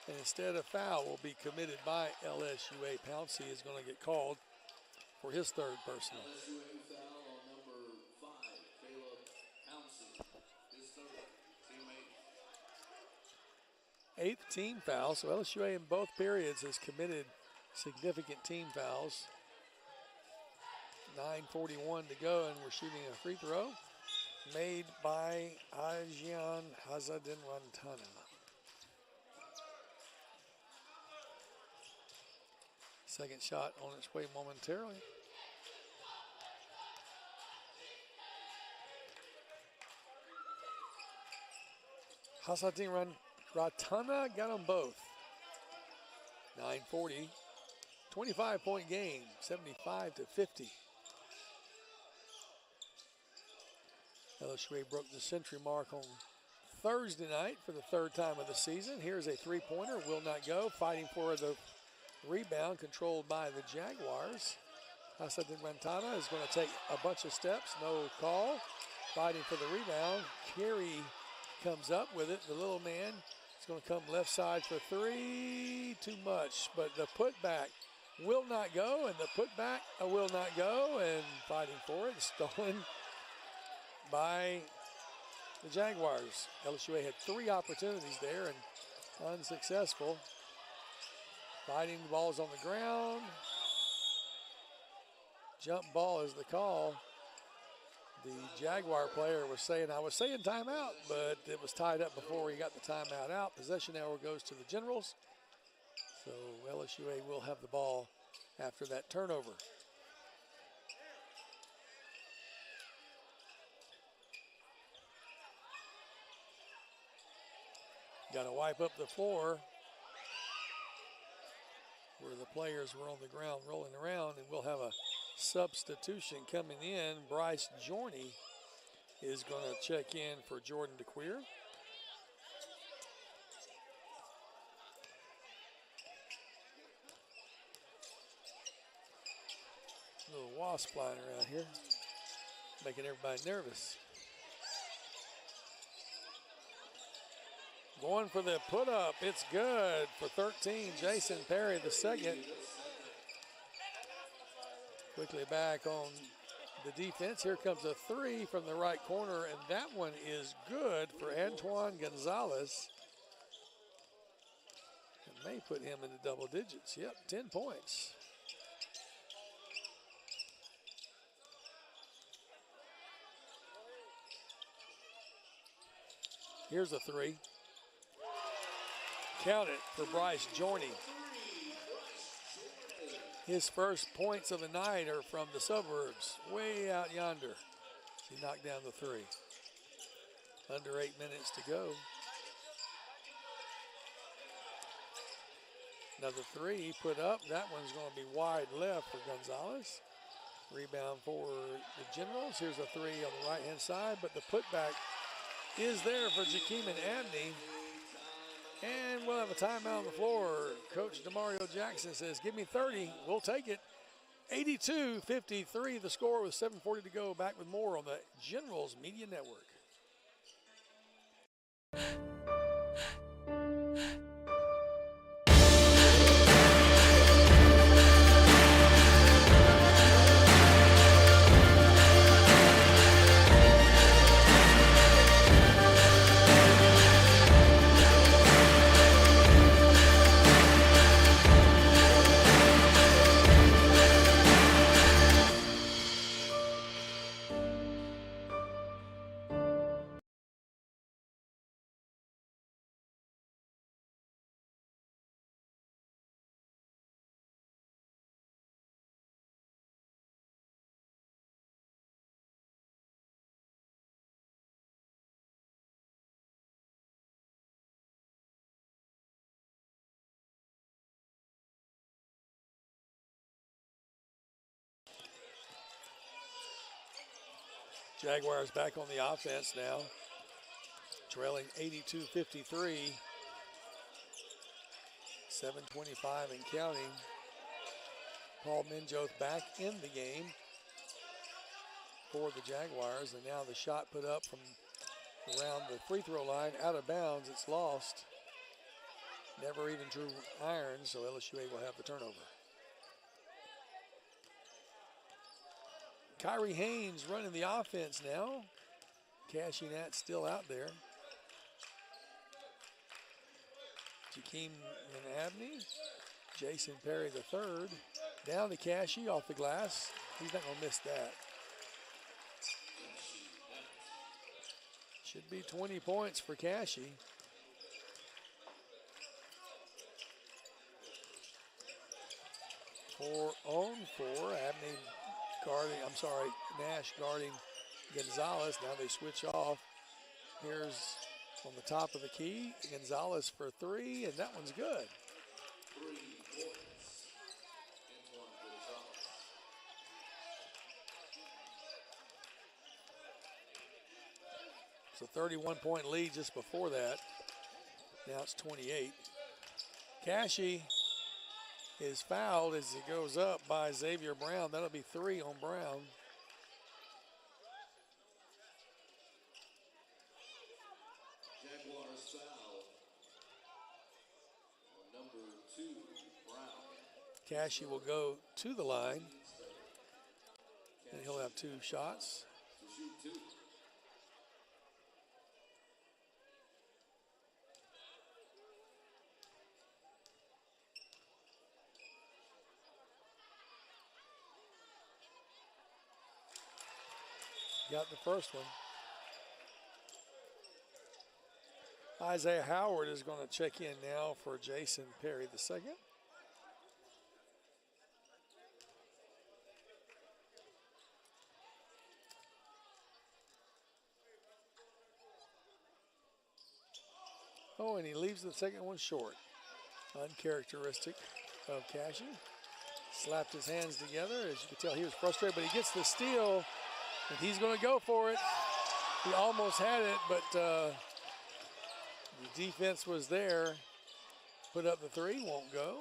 And instead a foul will be committed by LSUA. Pouncey is going to get called for his third personal. LSUA foul on number 5, Caleb Pouncey. His third, teammate. 8th team foul, so LSUA in both periods has committed significant team fouls. 9:41 to go, and we're shooting a free throw made by Ajian Hazadin Rantana. Second shot on its way momentarily. Hazadin Rantana got them both. 9:40, 25-point game, 75-50. LSUA broke the century mark on Thursday night for the third time of the season. Here's a three-pointer, will not go. Fighting for the rebound, controlled by the Jaguars. Hasadin Rantana is going to take a bunch of steps, no call. Fighting for the rebound. Carey comes up with it. The little man is going to come left side for three. Too much, but the putback will not go, and the putback will not go, and fighting for it, stolen by the Jaguars. LSUA had 3 opportunities there and unsuccessful. Fighting, the ball's on the ground. Jump ball is the call. The Jaguar player was saying, I was saying timeout, but it was tied up before he got the timeout out. Possession arrow goes to the Generals. So LSUA will have the ball after that turnover. Got to wipe up the floor where the players were on the ground rolling around, and we'll have a substitution coming in. Bryce Jorney is going to check in for Jordan DeQueer. Little wasp flying around here, making everybody nervous. Going for the put up, it's good for 13. Jason Perry, the second. Quickly back on the defense. Here comes a three from the right corner, and that one is good for Antoine Gonzalez. It may put him into double digits. Yep, 10 points. Here's a three. Count it for Bryce Jorney. His first points of the night are from the suburbs, way out yonder. He knocked down the three. Under 8 minutes to go. Another three he put up. That one's going to be wide left for Gonzalez. Rebound for the Generals. Here's a three on the right-hand side, but the putback is there for Jakeeman Abney. And we'll have a timeout on the floor. Coach DeMario Jackson says, give me 30, we'll take it. 82-53, the score with 7:40 to go. Back with more on the Generals Media Network. Jaguars back on the offense now, trailing 82-53. 7:25 and counting. Paul Minjoth back in the game for the Jaguars, and now the shot put up from around the free throw line, out of bounds. It's lost. Never even drew iron, so LSUA will have the turnover. Kyrie Haynes running the offense now. Cashy Nat still out there. Jakeem Abney, Jason Perry III. Down to Cashy off the glass. He's not going to miss that. Should be 20 points for Cashy. Four on four. Abney guarding, Nash guarding Gonzalez. Now they switch off. Here's on the top of the key, Gonzalez for three, and that one's good. 3 points. Antoine Gonzalez. So 31-point lead just before that. Now it's 28. Cashy is fouled as he goes up by Xavier Brown. That'll be 3 on Brown. Jaguars foul on number 2, Brown. Cashy will go to the line, and he'll have 2 shots. To shoot 2. Got the first one. Isaiah Howard is going to check in now for Jason Perry II. Oh, and he leaves the second one short. Uncharacteristic of Cashy. Slapped his hands together. As you can tell, he was frustrated, but he gets the steal, and he's going to go for it. He almost had it, but the defense was there. Put up the 3, won't go.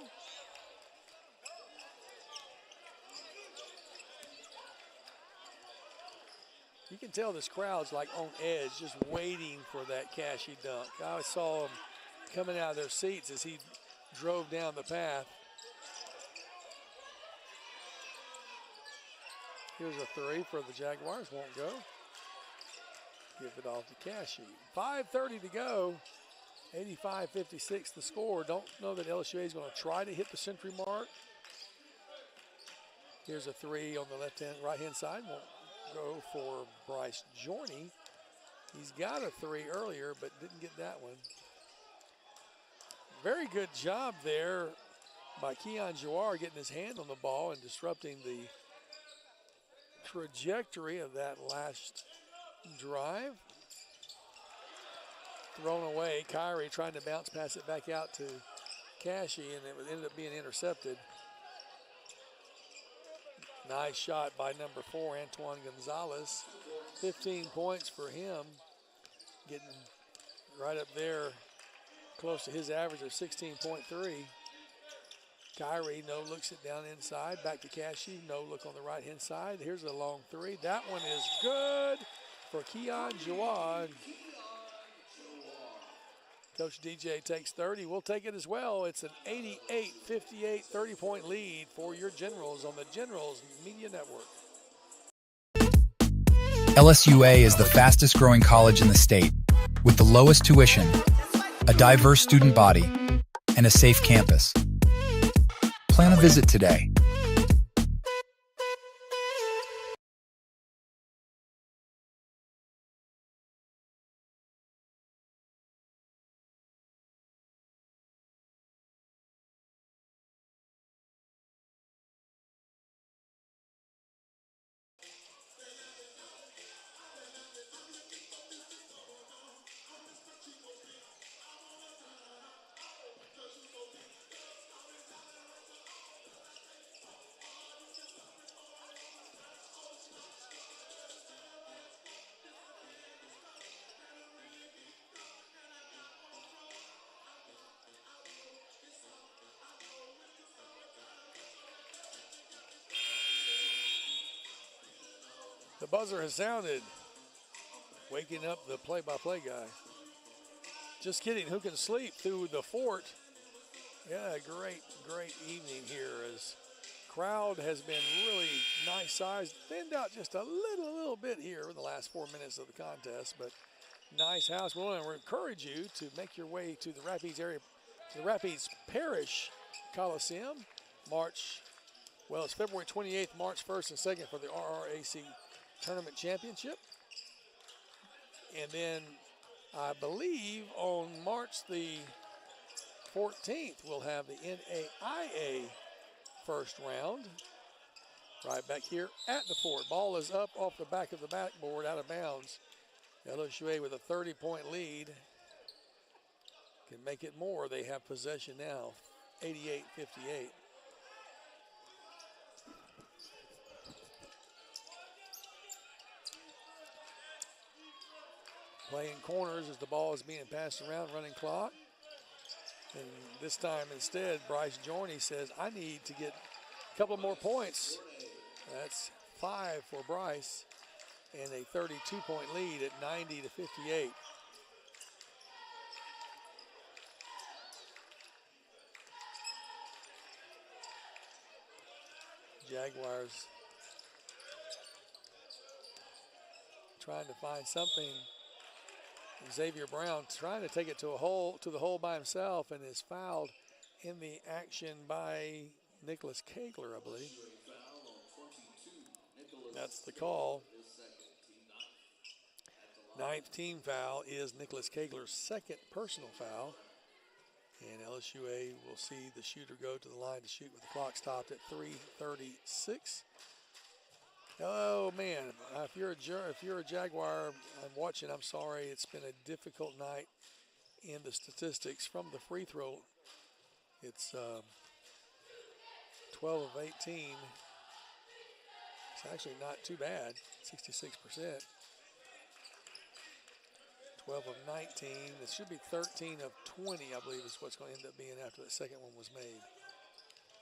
You can tell this crowd's like on edge, just waiting for that Cashy dunk. I saw them coming out of their seats as he drove down the path. Here's a 3 for the Jaguars, won't go. Give it off to Cashy. 5:30 to go. 85-56 the score. Don't know that LSUA is going to try to hit the century mark. Here's a 3 on the right-hand side. Won't go for Bryce Jorney. He's got a 3 earlier, but didn't get that one. Very good job there by Keon Jawar getting his hand on the ball and disrupting the trajectory of that last drive. Thrown away. Kyrie trying to bounce pass it back out to Cashy, and it ended up being intercepted. Nice shot by number 4, Antoine Gonzalez. 15 points for him. Getting right up there, close to his average of 16.3. Kyrie, no, looks it down inside. Back to Cashy, no look on the right-hand side. Here's a long 3. That one is good for Keon Jawad. Coach DJ takes 30. We'll take it as well. It's an 88-58 30-point lead for your Generals on the Generals Media Network. LSUA is the fastest growing college in the state, with the lowest tuition, a diverse student body, and a safe campus. Plan a visit today. buzzer has sounded. Waking up the play-by-play guy. Just kidding. Who can sleep through the fort? Yeah, great evening here as crowd has been really nice size. Thinned out just a little bit here in the last 4 minutes of the contest, but nice house. We want to encourage you to make your way to the Rapids area, to the Rapids Parish Coliseum. It's February 28th, March 1st and 2nd for the RRAC Tournament Championship. And then I believe on March the 14th, we'll have the NAIA first round right back here at the fort. Ball is up off the back of the backboard, out of bounds. LSUA with a 30-point lead can make it more. They have possession now, 88-58. Playing corners as the ball is being passed around, running clock. And this time instead, Bryce Jorney says, I need to get a couple more points. That's 5 for Bryce and a 32-point lead at 90-58. Jaguars trying to find something. Xavier Brown trying to take it to the hole by himself and is fouled in the action by Nicholas Kegler, I believe. That's the call. Ninth team foul is Nicholas Kegler's second personal foul. And LSUA will see the shooter go to the line to shoot with the clock stopped at 3:36. Oh man, if you're a Jaguar, I'm watching. I'm sorry, it's been a difficult night in the statistics from the free throw. It's 12 of 18. It's actually not too bad, 66%. 12 of 19. It should be 13 of 20, I believe, is what's going to end up being after that second one was made.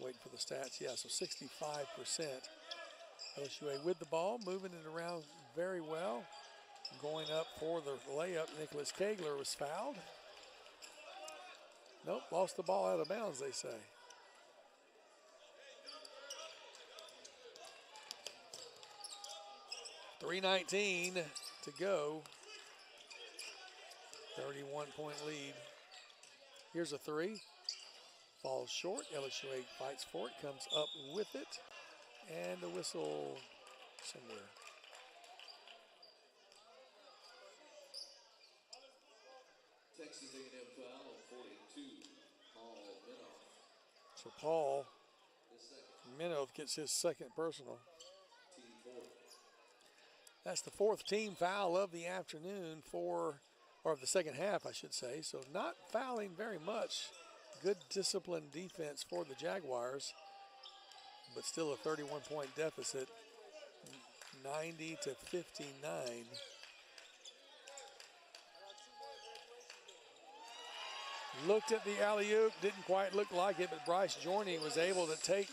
Waiting for the stats. Yeah, so 65%. LSUA with the ball, moving it around very well. Going up for the layup, Nicholas Kegler was fouled. Nope, lost the ball out of bounds, they say. .319 to go. 31-point lead. Here's a three. Falls short. LSUA fights for it, comes up with it. And a whistle somewhere. Texas A&M foul on 42, Paul Minoff. So Paul Minoff gets his second personal. Team 4. That's the fourth team foul of the afternoon or of the second half, I should say. So not fouling very much. Good disciplined defense for the Jaguars. But still a 31-point deficit, 90-59. Looked at the alley-oop, didn't quite look like it, but Bryce Jorney was able to take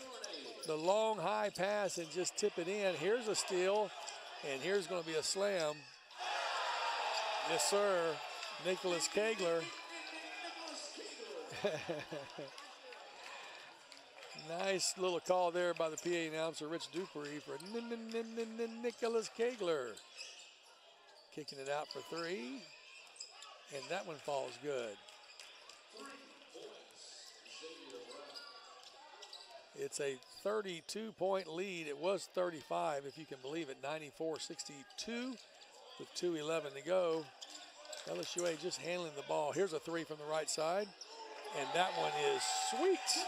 the long high pass and just tip it in. Here's a steal, and here's going to be a slam. Yes, sir, Nicholas Kegler. Nice little call there by the PA announcer, Rich Dupree, for Nicholas Kegler. Kicking it out for three, and that one falls good. It's a 32-point lead. It was 35, if you can believe it, 94-62 with 2:11 to go. LSUA just handling the ball. Here's a three from the right side, and that one is sweet.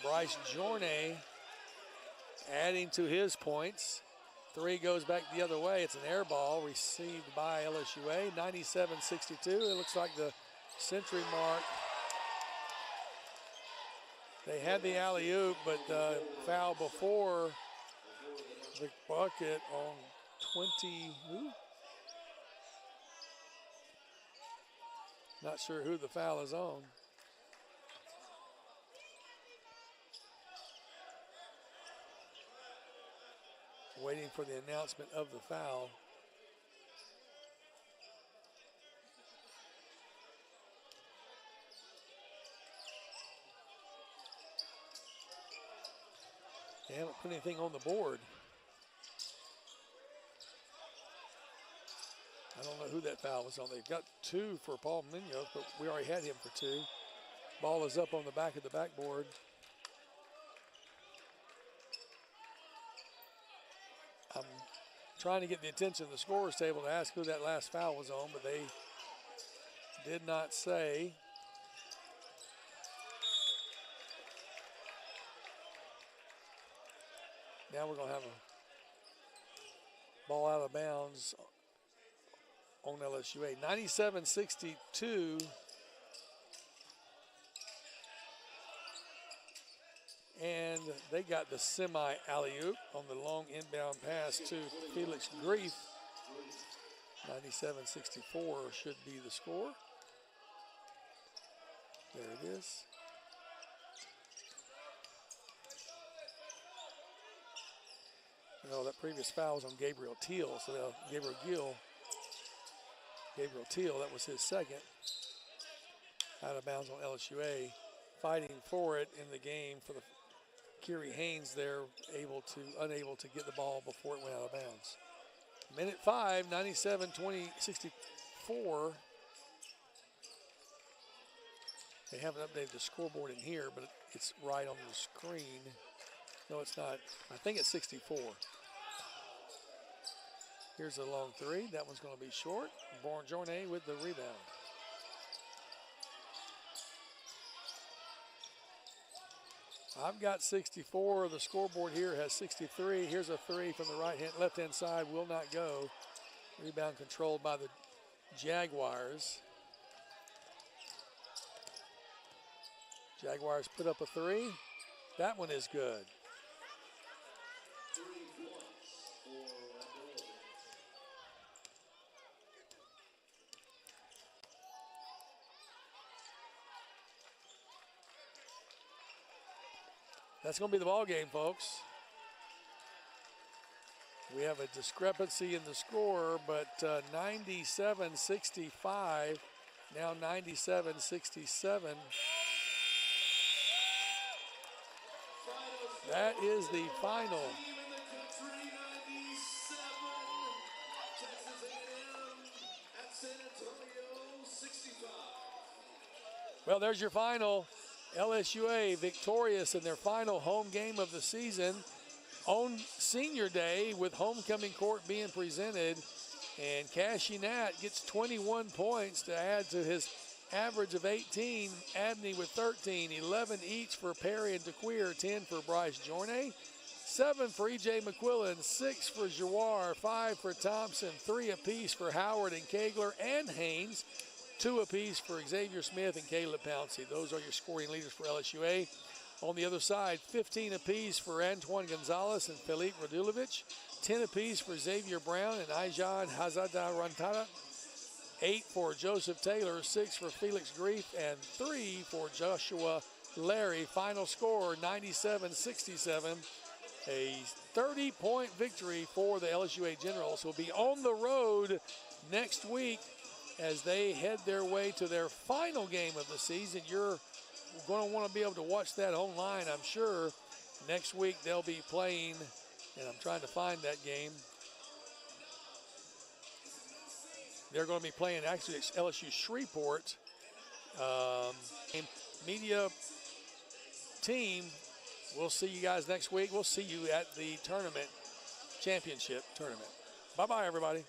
Bryce Jorney adding to his points. Three goes back the other way. It's an air ball received by LSUA, 97-62. It looks like the century mark. They had the alley-oop, but foul before the bucket on 20. Who? Not sure who the foul is on. Waiting for the announcement of the foul. They haven't put anything on the board. I don't know who that foul was on. They've got 2 for Paul Munoz, but we already had him for 2. Ball is up on the back of the backboard. I'm trying to get the attention of the scorers table to ask who that last foul was on, but they did not say. Now we're going to have a ball out of bounds on LSUA. 97-62. And they got the semi alley-oop on the long inbound pass to Felix Grief. 97-64 should be the score. There it is. You know, that previous foul was on Gabriel Teal, so Gabriel Teal, that was his second. Out of bounds on LSUA. Fighting for it in the game for the Kiri Haynes there, unable to get the ball before it went out of bounds. Minute 5, 97-64. They haven't updated the scoreboard in here, but it's right on the screen. No, it's not. I think it's 64. Here's a long 3. That one's going to be short. Bonjourne with the rebound. I've got 64. The scoreboard here has 63. Here's a 3 from the left-hand side. Will not go. Rebound controlled by the Jaguars. Jaguars put up a 3. That one is good. That's going to be the ball game, folks. We have a discrepancy in the score, but 97-65, now 97-67. That is the final. Well, there's your final. LSUA victorious in their final home game of the season on Senior Day with homecoming court being presented. And Cashy Nat gets 21 points to add to his average of 18. Abney with 13, 11 each for Perry and DeQueer, 10 for Bryce Jornay, 7 for E.J. McQuillan, 6 for Jawar, 5 for Thompson, 3 apiece for Howard and Kegler and Haynes, 2 apiece for Xavier Smith and Caleb Pouncey. Those are your scoring leaders for LSUA. On the other side, 15 apiece for Antoine Gonzalez and Felipe Radulovic, 10 apiece for Xavier Brown and Aijan Hazada Rantada, 8 for Joseph Taylor, 6 for Felix Grief, and 3 for Joshua Larry. Final score, 97-67. A 30-point victory for the LSUA Generals, who will be on the road next week as they head their way to their final game of the season. You're going to want to be able to watch that online, I'm sure. Next week they'll be playing, and I'm trying to find that game. They're going to be playing, actually, it's LSU Shreveport. Media team, we'll see you guys next week. We'll see you at the championship tournament. Bye-bye, everybody.